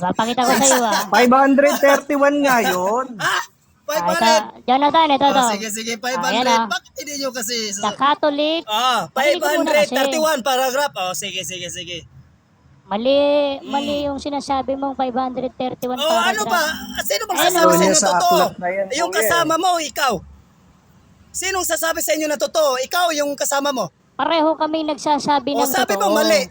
S1: Papakita ko sa iyo
S5: 531 nga yun.
S1: Ito,
S2: 500.
S1: Jonathan, ito.
S2: Sige,
S1: Ayan,
S2: 500. Bakit hindi nyo kasi...
S1: The Catholic, Makinig ka muna kasi.
S2: 531 paragraph. Sige.
S1: mali yung sinasabi mong 531
S2: Oh, ano
S1: paragraph.
S2: ba? Sino bang
S1: Ano?
S2: sasabi sa inyo
S5: Sa
S2: na totoo?
S5: aklat na yan,
S2: Yung
S5: kuya.
S2: kasama mo, ikaw. Sinong sasabi sa inyo na totoo? Ikaw yung kasama mo.
S1: Pareho kami nagsasabi
S2: O
S1: ng
S2: sabi
S1: totoo.
S2: mo mali.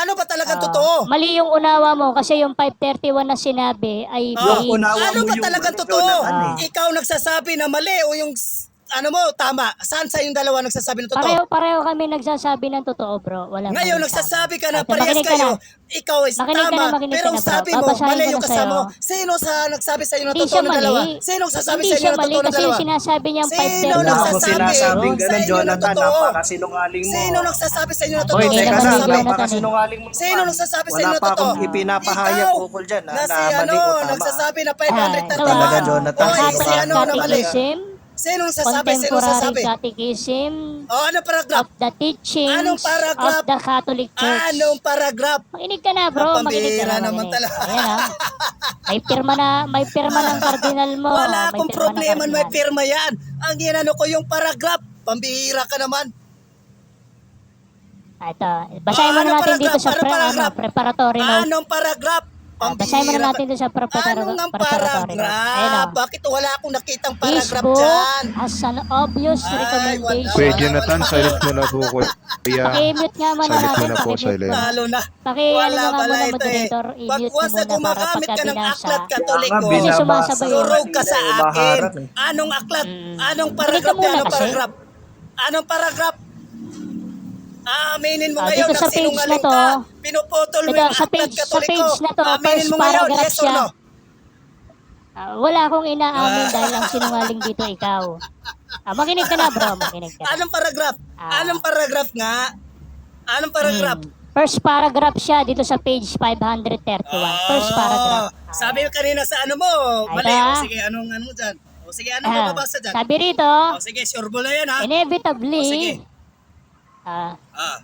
S2: Ano ba talagang totoo?
S1: Mali yung unawa mo kasi yung 531 na sinabi ay
S5: Yung unawa
S2: Ano
S5: mo
S2: ba
S5: yung
S2: talagang
S5: ano,
S2: totoo?
S5: Jonathan, eh.
S2: Ikaw nagsasabi na mali o yung mo tama? Saan sa yung dalawa nagsasabi ng totoo?
S1: pareho kami nagsasabi ng totoo, bro. Walang
S2: Ngayon
S1: mali sa
S2: nagsasabi ka na
S1: Ate,
S2: parehas
S1: makinig ka
S2: kayo.
S1: na.
S2: Ikaw is
S1: Makinig ka
S2: tama.
S1: na, makinig
S2: Pero
S1: ka na,
S2: ang
S1: bro.
S2: sabi mo,
S1: Babasahin
S2: mali
S1: ko
S2: yung
S1: na
S2: kasama mo.
S1: sa'yo.
S2: Sino sa nagsabi sa inyo na
S1: Hindi
S2: totoo
S1: siya
S2: ng dalawa?
S1: mali.
S2: Sino nagsasabi
S1: Hindi
S2: sa inyo
S1: siya
S2: na
S1: mali
S2: totoo ng
S1: kasi
S2: dalawa?
S1: yung sinasabi niyang
S2: Sino
S5: Wala
S1: 531.
S5: akong
S2: nagsasabi?
S5: sinasabing
S2: Sa
S5: ganun,
S2: inyo na
S5: Jonathan.
S2: totoo.
S5: Napakasinungaling mo.
S2: Sino nagsasabi sa inyo na
S5: Hoy,
S2: totoo?
S1: Hindi
S5: teka
S1: naman
S5: na,
S1: yung Jonathan,
S5: napakasinungaling mo naman.
S2: Sino nagsasabi sa inyo
S5: Wala
S2: na
S5: pa akong
S2: totoo?
S5: ipinapahayag
S2: Ikaw,
S5: ukol dyan,
S2: na si
S5: mali o tama.
S2: nagsasabi na
S1: Talaga,
S2: 531.
S5: Jonathan,
S2: Oy, si
S5: sinungaling
S2: na mali.
S1: Catechism,
S2: Sino nagsasabi? Sino
S1: Contemporary
S2: nagsasabi?
S1: Catechism
S2: Anong paragraph?
S1: of the Teachings
S2: Anong paragraph?
S1: of the Catholic Church.
S2: Anong paragraph?
S1: Makinig ka na, bro. Makinig ka
S2: Pambira
S1: na.
S2: naman
S1: Makinig.
S2: talaga.
S1: Ayan, may pirma ng kardinal mo.
S2: Wala
S1: May
S2: akong
S1: pirma ng
S2: problema, may
S1: kardinal.
S2: firma yan. Ang ginano ko yung paragraph. Pambihira ka naman.
S1: Ito, basahin muna
S2: Anong
S1: natin dito
S2: paragraph?
S1: sa
S2: Anong paragraph?
S1: preparatory note.
S2: Anong paragraph?
S1: Basahin mo na
S2: Pambihira
S1: natin doon sa
S2: Ano nga
S1: preparatory. Ayun
S2: paragraph?
S1: o.
S2: Bakit wala akong nakitang
S1: This
S2: paragraph
S1: book
S2: dyan?
S1: has an obvious
S2: Ay,
S1: recommendation.
S3: Kuya
S2: wala.
S3: Jonathan, silent mo na po kuya.
S1: Paki-mute nga muna
S3: Silent
S1: natin.
S3: mo na po,
S1: Paki-mute
S3: silent.
S1: mo.
S2: Talo na.
S1: Paki-ano
S2: Wala
S1: nga
S2: pala
S1: muna,
S2: ito eh.
S1: moderator.
S2: Pag
S1: I-mute mo
S2: once na
S1: muna para
S2: gumagamit
S1: pagka
S2: ka ng
S1: binasa.
S2: aklat
S5: Kaya
S2: katoliko,
S5: nga,
S1: Kasi sumasabay yun.
S2: surog ka sa
S5: Hindi
S2: akin.
S5: umaharap eh.
S2: Anong aklat?
S1: Mm.
S2: Anong
S1: Makinig ka
S2: paragraph
S1: muna
S2: yan? Anong
S1: kasi.
S2: paragraph? Anong paragraph? Aaminin mo
S1: Ah,
S2: ngayon
S1: dito
S2: na
S1: sa page
S2: sinungaling
S1: na to,
S2: ka. Pinuputol mo
S1: ito,
S2: yung
S1: sa
S2: aklat
S1: page
S2: katoliko.
S1: na to,
S2: Aaminin
S1: first
S2: mo ngayon,
S1: paragraph
S2: yes or
S1: siya.
S2: no?
S1: Wala akong inaamin dahil ang sinungaling dito ikaw. Makinig ka na bro, makinig ka na.
S2: Anong paragraph?
S1: Ah.
S2: Anong paragraph nga? Anong paragraph?
S1: First paragraph siya dito sa page 531. First paragraph.
S2: Sabi mo kanina sa ano mo, mali.
S1: Ito.
S2: O sige, anong ano mo dyan? O sige, anong mababasa dyan?
S1: Sabi rito,
S2: O sige, sure mo na yan ha? O sige.
S1: inevitably,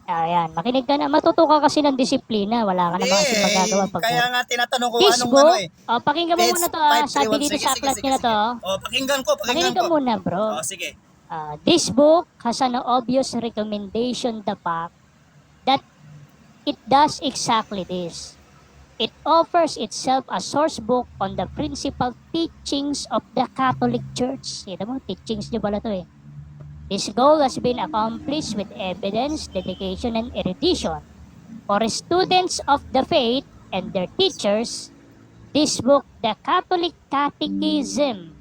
S1: ayan, makinig ka na. Matuto ka kasi ng disiplina. Wala ka naman kasi magagawa pag
S2: Kaya nga tinatanong ko
S1: This
S2: anong
S1: book,
S2: ano eh.
S1: pakinggan mo
S2: Page
S1: muna to.
S2: 531.
S1: Sabi dito
S2: Sige,
S1: sa
S2: sige,
S1: aklat
S2: sige,
S1: nila
S2: sige.
S1: to.
S2: O, pakinggan ko.
S1: Makinig ka muna bro.
S2: O sige.
S1: This book has an obvious recommendation the fact that it does exactly this. It offers itself a source book on the principal teachings of the Catholic Church. Kita mo, teachings niyo pala to eh. This goal has been accomplished with evidence, dedication, and erudition. For students of the faith and their teachers, this book, the Catholic Catechism,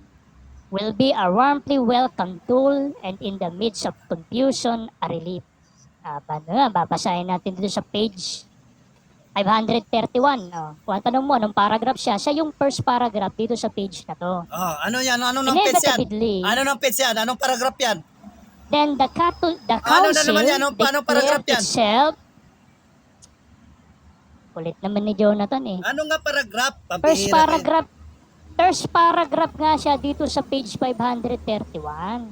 S1: will be a warmly welcome tool and in the midst of confusion, a relief. Babasahin natin dito sa page 531. Kung ang tanong mo, anong paragraph siya? Siya yung first paragraph dito sa page na to.
S2: Ano yan? Ano ng page yan?
S1: Inevitably,
S2: Ano ng page yan? Anong paragraph yan?
S1: then the
S2: Ano na
S1: council
S2: naman yan? Anong paragraph
S1: declared
S2: yan?
S1: itself. Kulit naman ni Jonathan eh.
S2: Ano nga paragraph?
S1: First
S2: Pampihira
S1: paragraph. First paragraph nga siya dito sa page 531.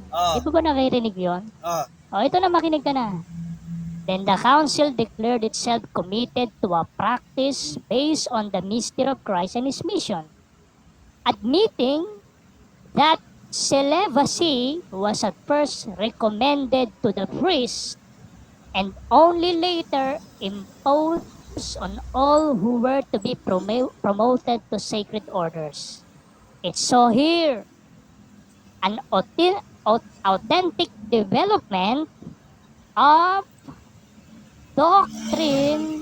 S2: Oh.
S1: Di ba nakirinig yun?
S2: kayo.
S1: Ito na, makinig ka na. Then the council declared itself committed to a practice based on the mystery of Christ and His mission, admitting that celibacy was at first recommended to the priest and only later imposed on all who were to be promoted to sacred orders. It saw here an authentic development of doctrine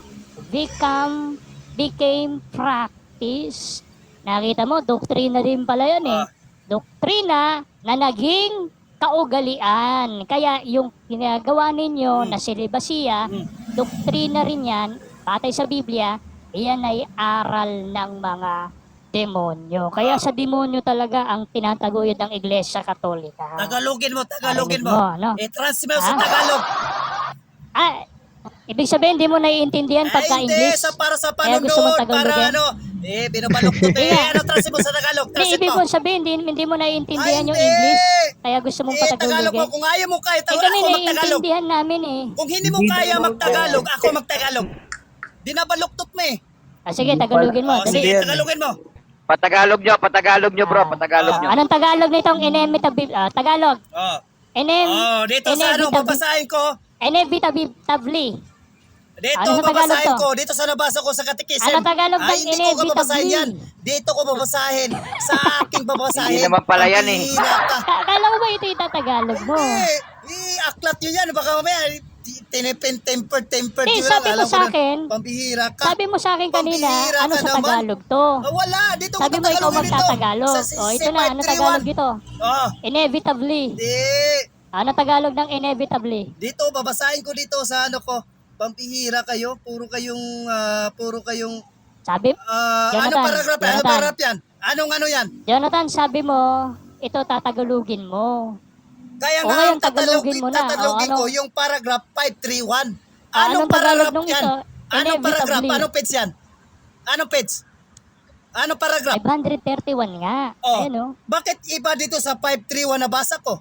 S1: became practice. Nakita mo, doktrina din pala yan eh. Doktrina na naging kaugalian. Kaya yung ginagawa ninyo na selibasiya, doktrina rin yan, batay sa Biblia, iyan ay aral ng mga demonyo. Kaya sa demonyo talaga ang tinataguyod ng Iglesia Katolika.
S2: Tagalogin mo.
S1: Narinig mo, ano?
S2: I-transmit sa
S1: Ha?
S2: Tagalog.
S1: Ibig sabihin, di mo naiintindihan pagka
S2: Hindi,
S1: English.
S2: para sa
S1: Kaya gusto mong
S2: panonood, para
S1: Tagalogin?
S2: ano. Binabaloktot
S1: Yeah.
S2: Ano, translate mo sa Tagalog?
S1: Hindi,
S2: Translate
S1: ibig
S2: mo.
S1: mo sabihin, hindi mo naiintindihan yung
S2: Hindi.
S1: English. Kaya gusto mong
S2: Tagalog mo.
S1: patagalogin.
S2: Kung ayaw mo kahit
S1: Eh
S2: ako
S1: kami
S2: magtagalog.
S1: naiintindihan namin eh.
S2: Kung hindi mo kaya magtagalog, ako magtagalog. Binabaloktot mo eh.
S1: Sige, tagalogin mo.
S2: O,
S1: Dali.
S2: sige,
S5: Hindi yan.
S2: Tagalogin mo.
S4: Patagalog nyo bro, patagalog nyo.
S1: Anong Tagalog nitong inevitable? Tagalog.
S2: Dito sa ano, babasahin ko.
S1: Inevitably.
S2: Dito,
S1: Ano sa Tagalog
S2: babasahin
S1: to?
S2: ko. Dito sa nabasa ko sa katikisim.
S1: Ano Tagalog ng
S2: Hindi ko
S1: inevitably?
S2: babasahin yan. Dito ko babasahin. Sa aking babasahin.
S4: Hindi naman pala yan eh.
S2: Pambihira ka.
S1: Kala mo ba ito itatagalog mo?
S2: Aklat yun yan. Baka mamaya, temper
S1: Eh,
S2: yun.
S1: sabi mo
S2: Alam ko
S1: sa
S2: na,
S1: akin,
S2: Pambihira ka.
S1: sabi mo sa akin kanina,
S2: Pambihira
S1: ano
S2: ka
S1: sa
S2: naman.
S1: Tagalog to?
S2: Wala, dito ko
S1: Sabi mo ikaw
S2: tagalogin dito.
S1: magtatagalog.
S2: Sa
S1: Ito na, ano Tagalog dito? Inevitably.
S2: Hindi.
S1: Ano Tagalog ng inevitably?
S2: Dito, babasahin ko dito sa ano ko. Pampihira kayo. Puro kayong,
S1: Sabi,
S2: ano
S1: Jonathan,
S2: paragraph yan? Ano
S1: Jonathan.
S2: paragraph yan? Anong ano yan?
S1: Jonathan, sabi mo, ito tatagalogin mo.
S2: Kaya
S1: O,
S2: nga,
S1: ngayon, tagalogin mo na.
S2: tatalogin
S1: O, ano?
S2: ko yung paragraph 531.
S1: Anong
S2: Anong
S1: Tagalog
S2: paragraph
S1: nung
S2: yan?
S1: ito?
S2: Anong paragraph?
S1: Inevitably.
S2: Anong page yan? Anong page? Anong paragraph?
S1: 531 nga.
S2: Oh.
S1: Ayan o.
S2: Bakit iba dito sa 531 na basa ko?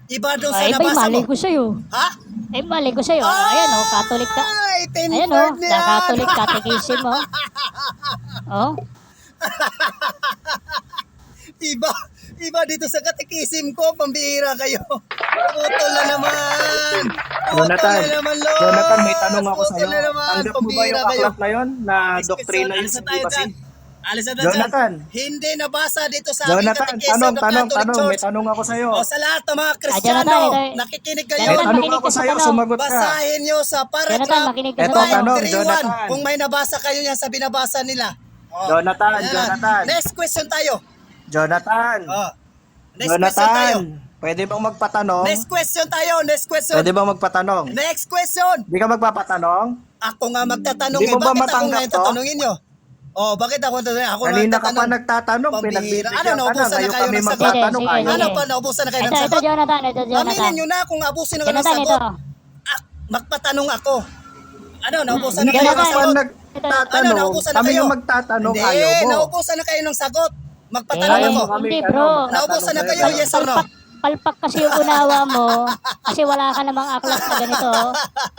S2: Iba doon sa
S1: Ay,
S2: nabasa
S1: mali
S2: mo?
S1: ko sa'yo.
S2: Ha?
S1: Ay, mali ko sa'yo. Ayan o, Catholic ka.
S2: Ay,
S1: Ayan o,
S2: tempered na yan.
S1: Catholic Catechism o. Oh.
S2: Iba dito sa katikisim ko, pambihira kayo. Putol na naman.
S5: Jonathan,
S2: Tangina naman, Lord.
S5: Jonathan, may tanong ako
S2: Puta
S5: sa'yo.
S2: na naman,
S5: Tanggap mo ba
S2: pambira
S5: yung
S2: kayo.
S5: aklat na yon na
S2: Next
S5: doktrina
S2: question,
S5: yun
S2: alis
S5: sa
S2: na tayo
S5: Bibasi?
S2: dyan. Alis na tayo
S5: Jonathan.
S2: dyan. Hindi nabasa dito sa
S5: Jonathan,
S2: aking katekesa
S5: tanong,
S2: ng
S5: tanong,
S2: Catholic
S5: tanong. May
S2: Church.
S5: tanong ako sa'yo.
S2: O sa lahat ng mga
S1: Jonathan,
S2: Kristiyano,
S1: ito-
S2: nakikinig
S5: May
S2: kayo.
S1: Jonathan,
S5: tanong
S1: makinig
S5: ako
S1: ka sa
S5: sa'yo,
S1: tanong.
S5: sumagot ka.
S2: Basahin nyo sa
S1: Jonathan,
S2: paragraph
S1: makinig ka sa
S5: Eto,
S1: tanong.
S5: tanong,
S2: 531.
S5: Jonathan.
S2: Kung may nabasa kayo yan sa binabasa nila. O,
S5: Jonathan,
S2: ayan na.
S5: Jonathan.
S2: Next question tayo.
S5: Jonathan.
S2: O, next question tayo.
S5: Jonathan, pwede bang magpatanong?
S2: Next question tayo. Next question.
S5: Pwede bang magpatanong?
S2: Next question.
S5: Di ka magpapatanong?
S2: Ako nga magtatanong
S5: Di mo ba
S2: Bakit ako
S5: matanggap
S2: ngayon
S5: to?
S2: tatanungin nyo? Oh, bakit ako tatanungin? Ako
S5: Kanina ka pa
S2: nagtatanong.
S5: nagtatanong,
S2: Pambihira.
S5: pinagbibigyan
S2: Ano,
S5: ka na.
S2: naubusan na
S5: Ngayon
S2: kayo
S5: kami
S2: ng sagot?
S5: magtatanong,
S1: Sige,
S5: ayaw
S2: Ano
S5: mo.
S2: pa, naubusan na kayo ng
S1: Ito
S2: sagot?
S1: Jonathan, ito Jonathan.
S2: Aminin nyo na kung abusin na kayo ng
S1: Jonathan,
S2: sagot.
S1: ito.
S2: Magpatanong ako. Ano, naubusan na
S5: Hindi
S2: kayo
S5: ka
S2: ng
S5: pa
S2: sagot?
S5: nagtatanong.
S2: naubusan na
S5: Kami
S2: kayo?
S5: yung magtatanong,
S2: Hindi,
S5: ayaw mo.
S2: naubusan na kayo ng sagot. Magpatanong
S1: Eh,
S2: ako.
S1: hindi, bro.
S2: Naubusan na kayo, yes or no?
S1: Palpak kasi yung unawa mo kasi wala ka namang aklat na ganito.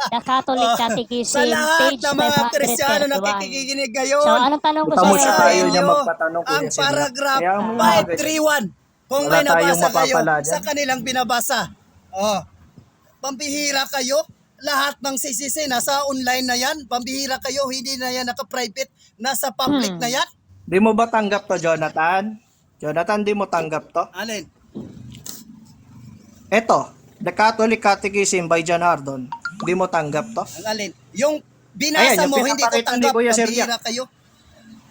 S1: The Catholic
S2: Sa
S1: Catechism,
S2: lahat
S1: page
S2: ng mga Kristiyano
S1: 531.
S2: nakikinig ngayon.
S1: So, anong tanong ko
S5: Buta mo
S1: sa'yo?
S5: siya, ayaw niya
S2: Nyo
S5: magpatanong, Kuya
S2: ang
S5: Sergio.
S2: paragraph
S5: Kaya mo yung mga
S2: 531. Kung
S5: Wala
S2: may
S5: tayong
S2: nabasa kayo
S5: mapapala dyan.
S2: sa kanilang binabasa. Oh, pambihira kayo. Lahat ng CCC nasa online na yan. Pambihira kayo, hindi na yan naka-private. Nasa public na yan.
S5: Di mo ba tanggap to, Jonathan? Jonathan, di mo tanggap to?
S2: Alin?
S5: Eto, The Catholic Catechism by John Hardon. Di mo tanggap to?
S2: Ang alin? Yung binasa
S5: Ayan, yung
S2: mo, hindi ko
S5: pinapakita ni
S2: tanggap.
S5: Kuya Sergio.
S2: Pambihira kayo.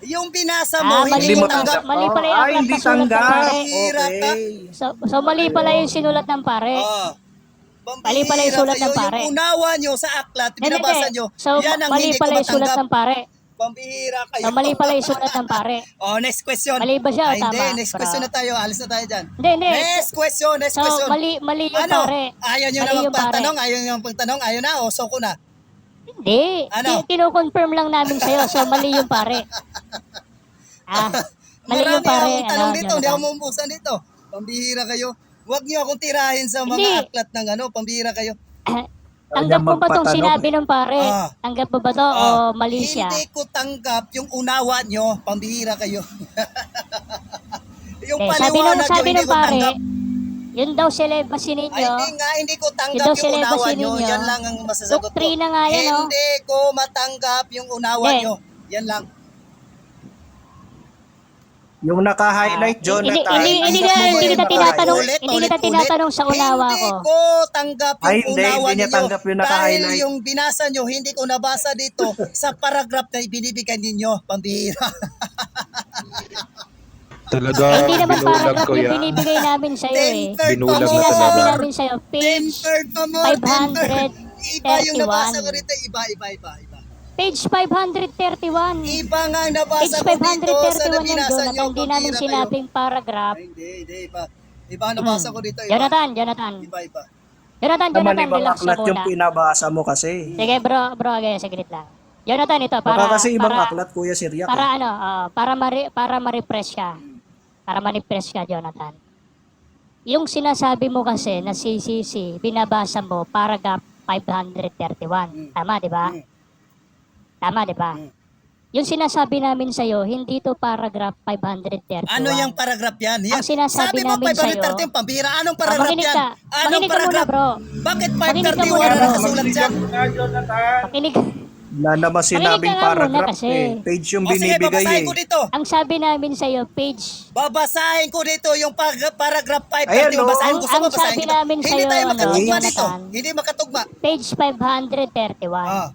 S2: Yung binasa mo,
S1: Ah,
S2: hindi
S1: mali
S2: ko
S1: mo
S2: tanggap.
S1: Mali pala yung
S5: Ay,
S1: aklat
S5: hindi
S1: na sulat ng
S5: tanggap.
S1: pare.
S2: Pambihira ka.
S1: So mali pala yung sinulat ng pare.
S2: Oh.
S1: Mali pala yung sulat ng pare.
S2: Yung unawa nyo sa aklat,
S1: Hindi,
S2: binabasa
S1: hindi.
S2: nyo,
S1: So,
S2: yan ang
S1: mali
S2: hindi ko
S1: pala yung sulat
S2: matanggap.
S1: ng pare.
S2: Pambihira kayo.
S1: So, mali pala yung sulat ng pare.
S2: Oh, next question.
S1: Mali ba siya o
S2: Ay, hindi,
S1: tama?
S2: next question na tayo. Alis na tayo dyan.
S1: Hindi.
S2: Next question, next
S1: So,
S2: question.
S1: mali yung
S2: Ano?
S1: pare.
S2: Ayaw nyo
S1: Mali
S2: na
S1: yung pare.
S2: magpatanong? Ayaw nyo na magpatanong? Ayaw na? O, so ko na.
S1: Hindi.
S2: Ano?
S1: Kino-confirm lang namin sa'yo. So, mali yung pare. Mali yung
S2: Marami
S1: pare.
S2: akong tanong dito. Hindi ako
S1: Jonathan?
S2: mumbusan dito. Pambihira kayo. Huwag nyo akong tirahin sa mga
S1: Hindi.
S2: aklat ng ano. Pambihira kayo.
S1: Tanggap mo ba itong
S5: magpatanong.
S1: sinabi ng pare?
S2: Ah.
S1: Tanggap mo ba to
S2: Ah,
S1: o mali siya?
S2: Hindi ko tanggap yung unawa nyo. Pambihira kayo. yung
S1: Eh,
S2: paliwanag nyo,
S1: sabi
S2: hindi
S1: ng
S2: ko
S1: pare,
S2: tanggap.
S1: yun daw celibacy
S2: Ay,
S1: ninyo.
S2: hindi ko
S1: Yun
S2: tanggap
S1: daw
S2: yung
S1: celibacy
S2: unawa nyo.
S1: ninyo.
S2: Yan lang ang masasagot ko.
S1: Doktrina nga yan, no?
S2: Hindi ko matanggap yung unawa
S1: Hindi.
S2: nyo. Yan lang.
S5: Yung naka-highlight, Jonathan.
S1: Hindi kita tinatanong, hindi kita tinatanong sa unawa ko.
S2: Hindi ko tanggap yung
S5: Ay, hindi,
S2: unawa
S5: hindi niya
S2: ninyo.
S5: tanggap yung
S2: Dahil
S5: naka-highlight.
S2: yung binasa nyo, hindi ko nabasa dito sa paragraph na ibinibigay ninyo. Pambihira.
S3: Talaga,
S1: Hindi naman
S3: binulag
S1: paragraph
S3: ko
S1: yung
S3: yan.
S1: binibigay namin sa'yo eh.
S2: Ten-third pa
S3: Binulag
S2: mo.
S3: na
S1: Sinasabi
S3: talaga.
S1: namin sa'yo, page
S2: Ten-third pa mo.
S1: 531.
S2: Iba yung nabasa ko rito. Iba.
S1: Page 531.
S2: Iba nga ang nabasa
S1: Page
S2: ko dito sa
S1: 531 yan,
S2: nabinasa nyo.
S1: Jonathan. Hindi namin
S2: Pambihira kayo.
S1: sinabing paragraph.
S2: Ay, hindi. Iba ang nabasa ko dito. Iba.
S1: Jonathan.
S2: Iba.
S1: Jonathan,
S5: Naman ibang
S1: relax ka
S5: aklat yung
S1: muna.
S5: pinabasa mo kasi.
S1: Sige bro, okay, saglit lang. Jonathan, ito,
S5: Baka
S1: para,
S5: kasi ibang
S1: para,
S5: aklat, Kuya Siriak.
S1: para ano, para ma-refresh ka. Para ma-refresh ka, Jonathan. Yung sinasabi mo kasi na CCC, binabasa mo, paragraph 531. Tama, di ba? Tama, di ba? Yung sinasabi namin sa'yo, hindi to paragraph 531.
S2: Ano yung paragraph yan?
S1: Ang sinasabi
S2: Sabi mo
S1: namin
S2: 530 yung pambihira. Anong paragraph
S1: makinig
S2: yan?
S1: ka.
S2: Anong
S1: Makinig ka muna,
S2: paragraph?
S1: bro.
S2: Bakit
S1: Makinig ka
S2: 531
S1: muna,
S2: na
S1: bro.
S2: nakasulat dyan?
S1: Makinig.
S5: Wala naman sinabing
S1: ka nga muna
S5: paragraph
S1: kasi.
S5: eh. Page yung
S2: O sige,
S5: binibigay
S2: babasahin
S5: eh.
S2: ko dito.
S1: Ang sabi namin sa'yo, page
S2: Babasahin ko dito yung paragraph 530.
S5: Ayan, no?
S2: Babasahin ko. Gusto mo
S1: Ang
S2: basahin
S1: sabi
S2: kita?
S1: namin
S2: Hindi
S1: sa'yo,
S2: tayo makatugma
S1: ano,
S2: dito.
S1: Jonathan.
S2: Hindi makatugma.
S1: page 531.
S2: Ah.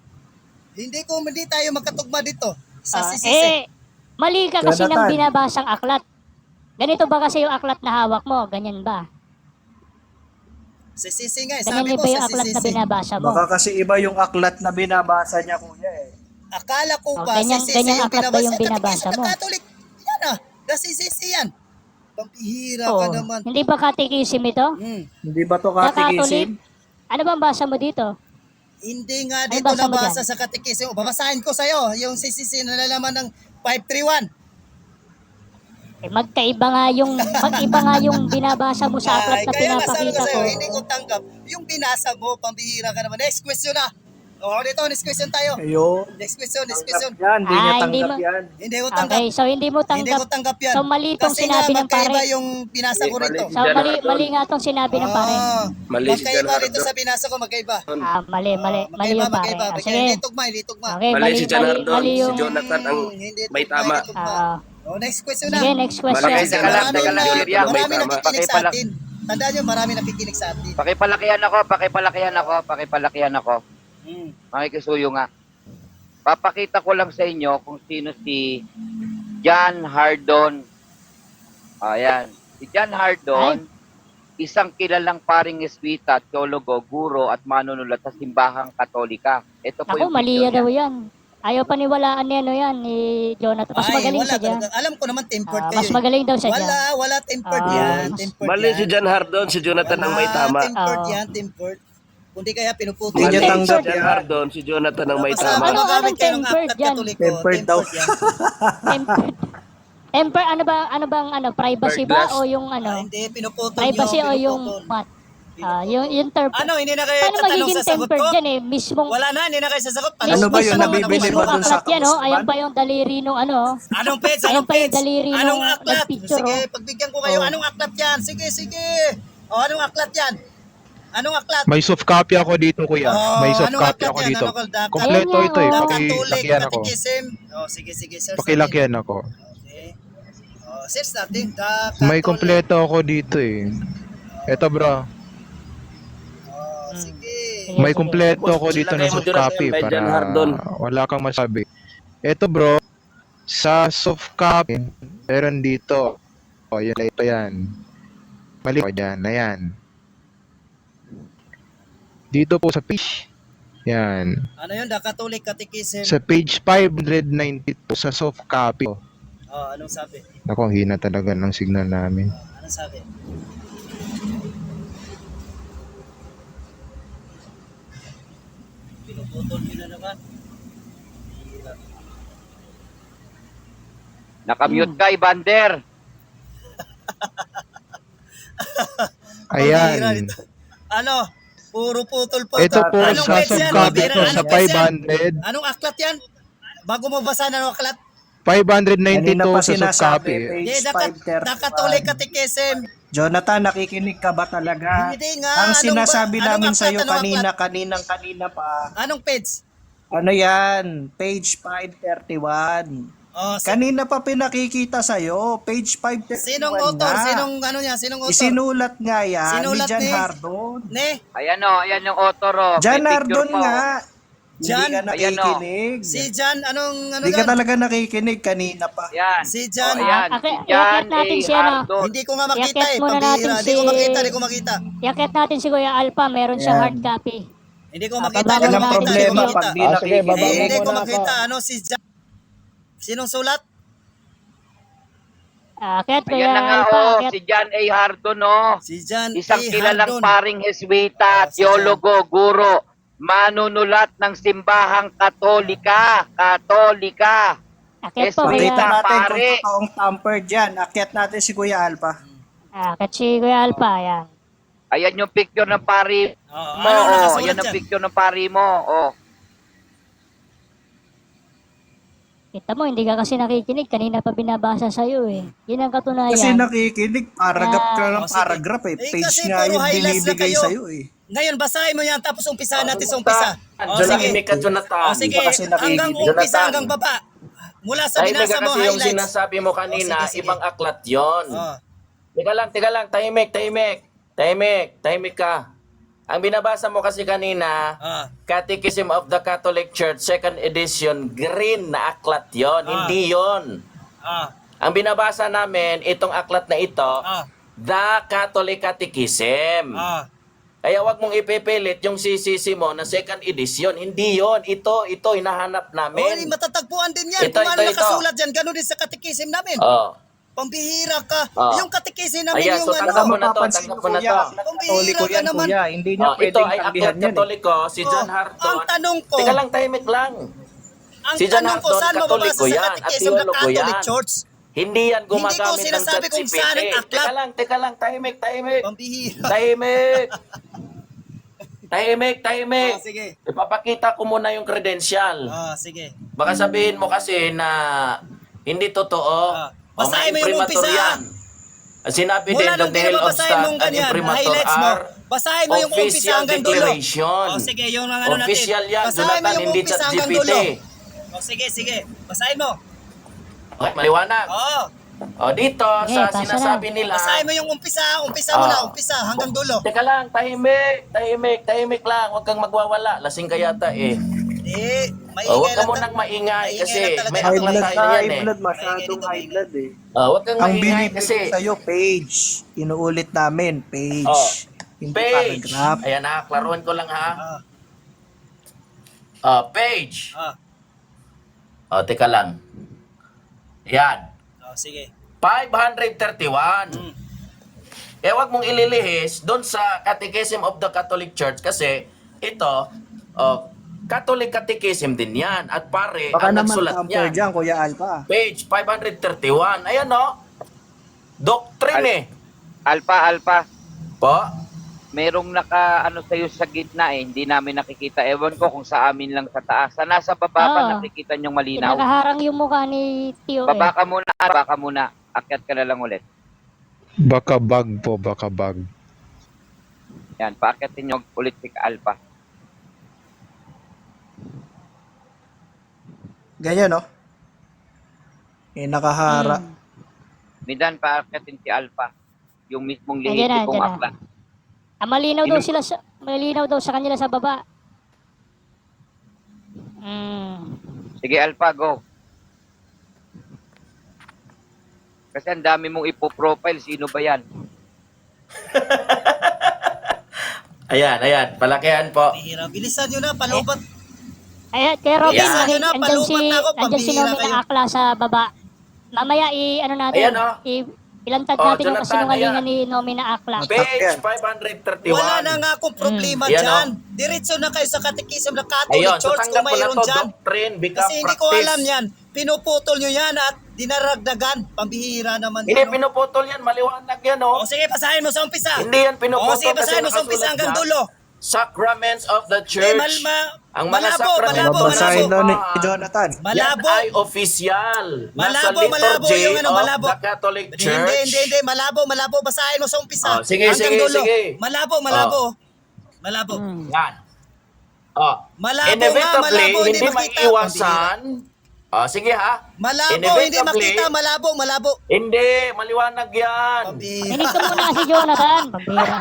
S2: Hindi tayo makatugma dito. Sa
S1: Ah,
S2: CCC.
S1: mali ka kasi ng
S5: Jonathan.
S1: binabasang aklat. Ganito ba kasi yung aklat na hawak mo? Ganyan ba?
S2: CCC nga.
S1: Ganyan
S2: Sabi
S1: ba
S2: mo
S1: yung
S2: sa
S1: aklat na
S2: CCC.
S1: binabasa mo?
S5: Baka kasi iba yung aklat na binabasa niya, Kuya eh.
S2: Akala ko
S1: Oh,
S2: ba
S1: ganyan-
S2: CCC
S1: ganyan
S2: yung
S1: aklat ba yung
S2: binabasa?
S1: binabasa mo?
S2: Catholic. Yan ah. The CCC yan. Pampihira ka
S1: Oo.
S2: naman.
S1: Hindi ba catechism ito?
S5: Hindi ba to
S1: The Catholic?
S5: catechism?
S1: Ano bang basa mo dito?
S2: Hindi nga
S1: Ano
S2: dito
S1: basa mo
S2: nabasa
S1: dyan?
S2: sa katekismo. Babasahin ko sa'yo yung CCC na nalaman ng 531.
S1: Magkaiba nga yung binabasa mo sa aklat na
S2: Kaya nga sabi ko
S1: pinapakita
S2: sa'yo,
S1: ko.
S2: hindi ko tanggap. Yung binasa mo, pambihira ka naman. Next question na. Dito, next question tayo.
S5: Ayun.
S2: Next question.
S5: Yan, hindi niya
S1: hindi
S5: tanggap
S1: mo-
S5: yan.
S2: Hindi ko tanggap.
S1: Okay, so hindi mo
S2: Hindi ko
S1: tanggap.
S2: tanggap yan.
S1: So mali itong
S2: Kasi
S1: sinabi
S2: nga,
S1: ng pare.
S2: magkaiba yung binasa ko rito.
S1: So mali nga itong sinabi ng pare.
S6: Mali si Jan
S2: Magkaiba
S6: Hardo.
S2: rito sa binasa ko, magkaiba.
S1: Mali yung pare.
S2: Magkaiba.
S1: Ah, sige.
S2: Hindi tugma.
S1: Okay,
S6: Mali si Jan Hardo.
S1: mali
S6: Si
S1: yung...
S6: Jonathan ang
S2: Hindi
S6: may
S2: tugma,
S6: tama.
S2: hindi tugma. Next question na.
S1: Sige, next question.
S6: Mali si
S4: Teka
S6: Jan
S4: lang,
S6: Hardo.
S4: teka lang,
S6: Jonathan
S4: Sirian.
S6: ang may
S2: Marami
S6: tama.
S2: nakikinig sa atin. Tandaan nyo, marami nakikinig sa atin.
S4: Pakipalakihan ako. Makikisuyo nga. Papakita ko lang sa inyo kung sino si Jan Hardon. Ayan. Si Jan Hardon, isang kilalang paring eswita, teologo, guro at manunulat sa simbahang Katolika. Ito po
S1: Ako,
S4: yung
S1: mali
S4: picture
S1: daw
S4: niya.
S1: yan. Ayaw paniwalaan ni ni Jonathan. Mas magaling
S2: wala
S1: siya dyan.
S2: talaga. Alam ko naman tempered kayo.
S1: Mas magaling daw siya dyan.
S2: Wala tempered
S1: Ah,
S2: yan.
S1: mas-
S2: Tempered
S6: Mali
S2: yan.
S6: si Jan Hardon, si Jonathan ang may tama.
S2: Tempered
S1: Ah.
S2: yan, tempered. Kundi kaya pinuputol.
S5: Hindi niya
S6: Mali
S5: tanggap
S6: si Jan
S5: yan.
S6: Hardon, si Jonathan ang may
S2: Basta
S6: tama.
S1: Ano-
S2: gumagamit
S1: anong
S2: kayo ng
S1: tempered
S2: aklat
S1: yan?
S2: katoliko.
S5: Tempered daw.
S2: yan.
S1: Temper, ano bang privacy
S6: Tempered
S1: ba
S6: glass.
S1: o yung
S2: Hindi, pinuputol
S1: privacy
S2: nyo.
S1: o yung
S2: Pinuputol.
S1: what? Yung term.
S2: Ano, hindi na kayo
S1: Paano
S2: tatanong
S1: magiging
S2: sa sagot
S1: tempered
S2: ko?
S1: yan mismong
S2: Wala na, hindi na kayo sasagot.
S5: Ano ba yun?
S1: mismong-
S5: Nabibili ba
S1: mismong
S5: dun sa
S1: aklat yan,
S5: kauspan?
S1: Ayan pa yung daliri nung
S2: Anong page?
S1: Ayun
S2: Anong
S1: pa yung
S2: page?
S1: daliri
S2: Anong
S1: nung
S2: aklat?
S1: nagpicture,
S2: Sige,
S1: oh.
S2: pagbigyan ko kayo.
S1: Oh.
S2: Anong aklat yan? Sige. Anong aklat yan? Anong aklat?
S3: May soft copy ako dito, kuya. May soft
S2: anong
S3: copy
S2: aklat
S3: ako
S2: yan?
S3: dito.
S2: Anong
S3: Kompleto
S1: Ayan
S3: ito eh.
S1: nga, oh.
S2: Catholic,
S3: Pakilakyan ako.
S2: Catechism. Sige, sir.
S3: Pakilakyan ako.
S2: Okay. Search natin.
S3: May kompleto ako dito eh. Eto bro.
S2: Sige.
S1: Sige,
S3: May
S1: sige.
S3: kompleto ako dito
S6: Ilagay
S3: ng
S6: mo
S3: soft
S6: dyan
S3: copy
S6: kay
S3: para
S6: Jan Hardon.
S3: wala kang masabi. Eto bro, sa soft copy, meron dito. Yan, ito yan. Mali ko dyan, ayan. Dito po sa page. Yan.
S2: Ano yun? The Catholic Catechism.
S3: Sa page 592 sa soft copy.
S2: Anong sabi?
S3: Naku, ang hina talaga ng signal namin.
S2: Anong sabi? Pinuputol nyo na naman.
S4: Nakamute ka, Ibander.
S2: Pambihira
S3: Ayan.
S2: nito. Ano? Puro putol po.
S3: Ito po
S2: Anong
S3: sa
S2: page
S3: soft
S2: yan?
S3: copy
S2: Pambihira.
S3: to sa
S2: Anong page yan?
S3: 500.
S2: Anong aklat yan? Bago mo basa na ng aklat?
S3: 592
S5: Kanina pa
S3: sa soft
S5: sinasabi,
S3: copy.
S5: page
S2: The Catholic
S5: 531.
S2: Catechism.
S5: Jonathan, nakikinig ka ba talaga?
S2: Hindi nga.
S5: Ang
S2: Anong
S5: sinasabi
S2: ba-
S5: namin
S2: anong
S5: sa iyo
S2: aklat? Anong
S5: kanina pa.
S2: Anong page?
S5: Ano yan? Page 531.
S2: Sige.
S5: Kanina pa pinakikita sa iyo, page 531
S2: Sinong author?
S5: na.
S2: Sinong ano niya? Sinong author?
S5: Isinulat nga yan
S2: Sinulat
S5: ni Jan
S2: ni-
S5: Hardon.
S2: Ne?
S4: Ayan yung author.
S5: Jan
S4: May picture
S5: Hardon
S4: pa,
S5: nga.
S2: Jan?
S5: Hindi ka
S4: Ayan,
S5: nakikinig.
S2: Si Jan, ano
S5: Hindi ka
S2: yan?
S5: talaga nakikinig kanina pa.
S4: Yan.
S2: Si Jan.
S4: Ayan,
S1: Ah,
S4: si
S1: okay,
S4: Jan
S1: i-akit natin
S4: A.
S1: siya, no?
S4: Hardon.
S2: Hindi ko nga makita
S1: I-akit
S2: eh.
S1: muna
S2: Pambihira.
S1: natin
S2: Hindi ko
S1: si-
S2: makita, hindi ko makita.
S1: Yakit natin si Kuya Alpha, meron siyang
S5: Yan.
S1: hard copy.
S2: Hindi ko
S1: Ah,
S2: makita,
S1: baba
S2: hindi ko
S1: mo na
S2: makita,
S5: Walang
S1: natin
S2: hindi ko
S5: problema
S2: makita.
S5: pag di nakikinig.
S2: Hindi ko makita. Ano si Jan? Sinong sulat?
S1: Akit Kuya
S4: Ayan na nga,
S1: Alpha,
S4: oh,
S1: akit.
S4: si Jan A. Hardon, oh.
S2: Si Jan
S4: Isang
S2: A.
S4: kilalang
S2: Hardon.
S4: paring Heswita,
S2: Si Jan.
S4: teologo, guro, manunulat ng simbahang Katolika.
S1: Akit po
S4: Yes,
S5: Pakita
S1: Kuya.
S5: natin kung
S4: pare.
S5: totoong tampered dyan. Akyat natin si Kuya Alpha.
S1: Akit si Kuya Alpha, yan.
S4: Ayan yung picture ng pari mo.
S2: Ano
S4: Oh,
S2: nakasulat
S4: yan ang
S2: dyan?
S4: picture ng pari mo. Oh.
S1: Kita mo, hindi ka kasi nakikinig. Kanina pa binabasa sa'yo eh. Yun ang katunayan.
S5: Kasi nakikinig, paragraph ka ng
S2: sige.
S5: paragraph eh.
S2: Eh,
S5: Page
S2: kasi
S5: nga
S2: puro
S5: yung
S2: highlights na
S5: binibigay
S2: kayo.
S5: sa'yo eh.
S2: Ngayon, basahin mo yan, tapos umpisahan natin sa umpisa.
S6: Tahimik ka, Jonathan.
S2: Sige,
S5: Iba kasi nakikinig.
S2: hanggang umpisa,
S6: Jonathan.
S2: hanggang baba. Mula sa
S6: Tahimik
S2: binasa
S6: ka
S2: mo,
S6: kasi yung
S2: highlights.
S6: sinasabi mo kanina,
S2: Sige.
S6: ibang aklat yon.
S2: Oh.
S6: Teka lang, tahimik ka. Ang binabasa mo kasi kanina, Catechism of the Catholic Church, 2nd edition, green na aklat yon, hindi yon. Ang binabasa namin, itong aklat na ito, The Catholic Catechism. Kaya wag mong ipipilit yung CCC mo na 2nd edition. Hindi yon. Ito, hinahanap
S2: Oh,
S6: namin.
S2: matatagpuan din yan.
S6: Ito,
S2: Kung ano
S6: ito.
S2: nakasulat dyan, ganun din sa katikisim namin.
S6: Oh.
S2: Pambihira ka.
S6: Oh.
S2: Yung katikisim namin,
S6: Ayan,
S2: yung
S6: so tanggap mo
S2: ano.
S6: na to,
S5: Mapapansin
S6: tanggap
S5: mo
S6: mo na
S5: kuya,
S6: to.
S5: aklat katoliko yan
S2: naman.
S5: kuya. Hindi niya
S6: Oh, ito
S5: pwedeng
S6: ay
S5: tanggihan
S6: aklat
S5: yan eh.
S6: katoliko, si John
S2: Oh,
S6: Hardon.
S2: ang tanong ko,
S6: Teka lang, tahimik lang.
S2: ang
S6: si John
S2: tanong ko,
S6: Hardon,
S2: saan mababasa
S6: katoliko
S2: sa
S6: yan, at
S2: katikisim ng
S6: teologo
S2: Catholic
S6: yan.
S2: Church?
S6: Hindi yan gumagamit
S2: Hindi ko
S6: ng
S2: sinasabi kung saan ang
S6: ChatGPT.
S2: aklat.
S6: Teka lang, tahimik.
S2: Pambihira.
S6: Tahimik. tahimik.
S2: Sige.
S6: Ipapakita ko muna yung credential.
S2: Sige.
S6: Baka sabihin mo kasi na hindi totoo.
S2: Basahin mo yung
S6: imprimatur
S2: umpisa.
S6: yan. Sinabi din,
S2: Mula
S6: the
S2: nung
S6: Dale of
S2: basahin
S6: Stat
S2: mong
S6: and
S2: ganyan,
S6: imprimatur
S2: highlights mo.
S6: are
S2: Basahin mo yung umpisa
S6: official
S2: hanggang dulo.
S6: declaration.
S2: Sige, yung ano natin.
S6: Official yan,
S2: Basahin mo
S6: Jonathan,
S2: yung
S6: hindi
S2: umpisa
S6: chat
S2: hanggang
S6: GPT.
S2: dulo. Sige. Basahin mo.
S6: Okay, maliwanag. Dito, sa
S1: basa
S6: sinasabi nila,
S2: Basahin mo yung umpisa muna, umpisa hanggang dulo.
S6: teka lang, tahimik lang, huwag kang magwawala. Lasing ka yata eh.
S2: Maingay
S6: Huwag ka
S2: lang
S6: munang maingay
S2: Maingay
S6: kasi
S2: lang talaga.
S6: may
S5: High
S6: aklat
S5: blood
S6: tayo
S5: na,
S6: yan
S5: high
S6: eh.
S5: blood. Masyadong high blood eh.
S6: Huwag kang
S5: Ang
S6: maingay
S5: binibigay
S6: kasi.
S5: sa'yo, page. Inuulit namin, page.
S6: Oh,
S5: Hindi
S6: page.
S5: paragraph.
S6: Ayan ha, klaruan ko lang ha. Page. Teka lang. Yan.
S2: Sige.
S6: 531. Wag mong ililihis doon sa Catechism of the Catholic Church kasi ito, Catholic Catechism din yan. At pare,
S5: Baka
S6: ang
S5: naman
S6: nagsulat
S5: tamper
S6: niyan.
S5: dyan, Kuya Alpha.
S6: Page 531. Ayan o. Doctrine
S4: Alpha,
S6: Po?
S4: merong naka ano sa'yo sa gitna eh, hindi namin nakikita. Ewan ko kung sa amin lang sa taas. Sa nasa baba pa nakikita niyong malinaw.
S1: Nakaharang yung mukha ni Tio
S4: Baba ka muna. Akyat ka na lang ulit.
S3: Baka bag po, baka bag.
S4: Yan, paakyatin niyo ulit si Alpha.
S5: Ganyan, no? Nakahara.
S4: Midan, paakyatin si Alpha. Yung mismong
S1: Andiyan na,
S4: lihitipong
S1: andiyan na.
S4: aklat.
S1: Malinaw daw sa kanila sa baba.
S4: Sige, Alpha, go. Kasi ang dami mong ipoprofile. Sino ba yan?
S6: Ayan. Palakihan po.
S2: Bilisan nyo na, palubat.
S1: Ay, kaya Robin,
S6: Ayan.
S2: Yun na, palupat na ako,
S1: andyan si
S2: pambihira
S1: Nomi
S2: kayo.
S1: na akla sa baba. Mamaya, natin.
S6: Ayan,
S1: Ilantad natin yung
S6: Jonathan,
S1: kasinungalingan
S6: ayan.
S1: ni Nomi na akla.
S6: Page 531.
S2: Wala na nga akong problema
S6: Ayan,
S2: dyan. Diretso na kayo sa Catechism ng Catholic
S6: Ayun, so
S2: Church
S6: tanggap
S2: kung
S6: mo na
S2: mayroon
S6: to,
S2: dyan.
S6: doctrine, become
S2: Kasi hindi ko
S6: practice.
S2: alam yan. Pinuputol nyo yan at dinaragdagan. Pambihira naman.
S6: Hindi,
S2: yan, no?
S6: pinuputol yan. Maliwanag yan,
S2: O sige, basahin mo sa umpisa.
S6: Hindi yan pinuputol.
S2: O sige,
S6: kasi
S2: basahin mo sa umpisa
S6: nakasulat
S2: hanggang
S6: dyan.
S2: dulo.
S6: Sacraments of the Church. Ang mga
S2: malabo,
S6: sacraments
S2: malabo,
S5: Babasahin daw ni
S6: Ah.
S5: Jonathan.
S2: Malabo.
S6: Yan ay official. Nasa
S2: Malabo
S6: liturgy
S2: yung ano,
S6: of
S2: malabo.
S6: the Catholic Church.
S2: Hindi. Malabo. Basahin mo sa umpisa.
S6: Sige,
S2: hanggang
S6: sige,
S2: dulo.
S6: sige.
S2: Malabo. Malabo.
S6: Yan.
S2: Malabo
S6: Inevitably,
S2: nga, malabo,
S6: hindi
S2: hindi makita.
S6: maiiwasan. Sige ha.
S2: Malabo, hindi
S6: Inevitably,
S2: makita. Malabo.
S6: Hindi, maliwanag yan.
S2: Pambihira.
S1: Inig ka muna si Jonathan. Pambira.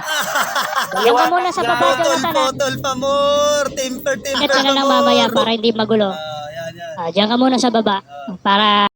S1: Diyan ka muna sa baba, Jonathan.
S2: Putol pa more. Temper
S1: Ito
S2: pa
S1: na lang
S2: more.
S1: mamaya para hindi magulo.
S2: Yan.
S1: Diyan ka muna sa baba. Para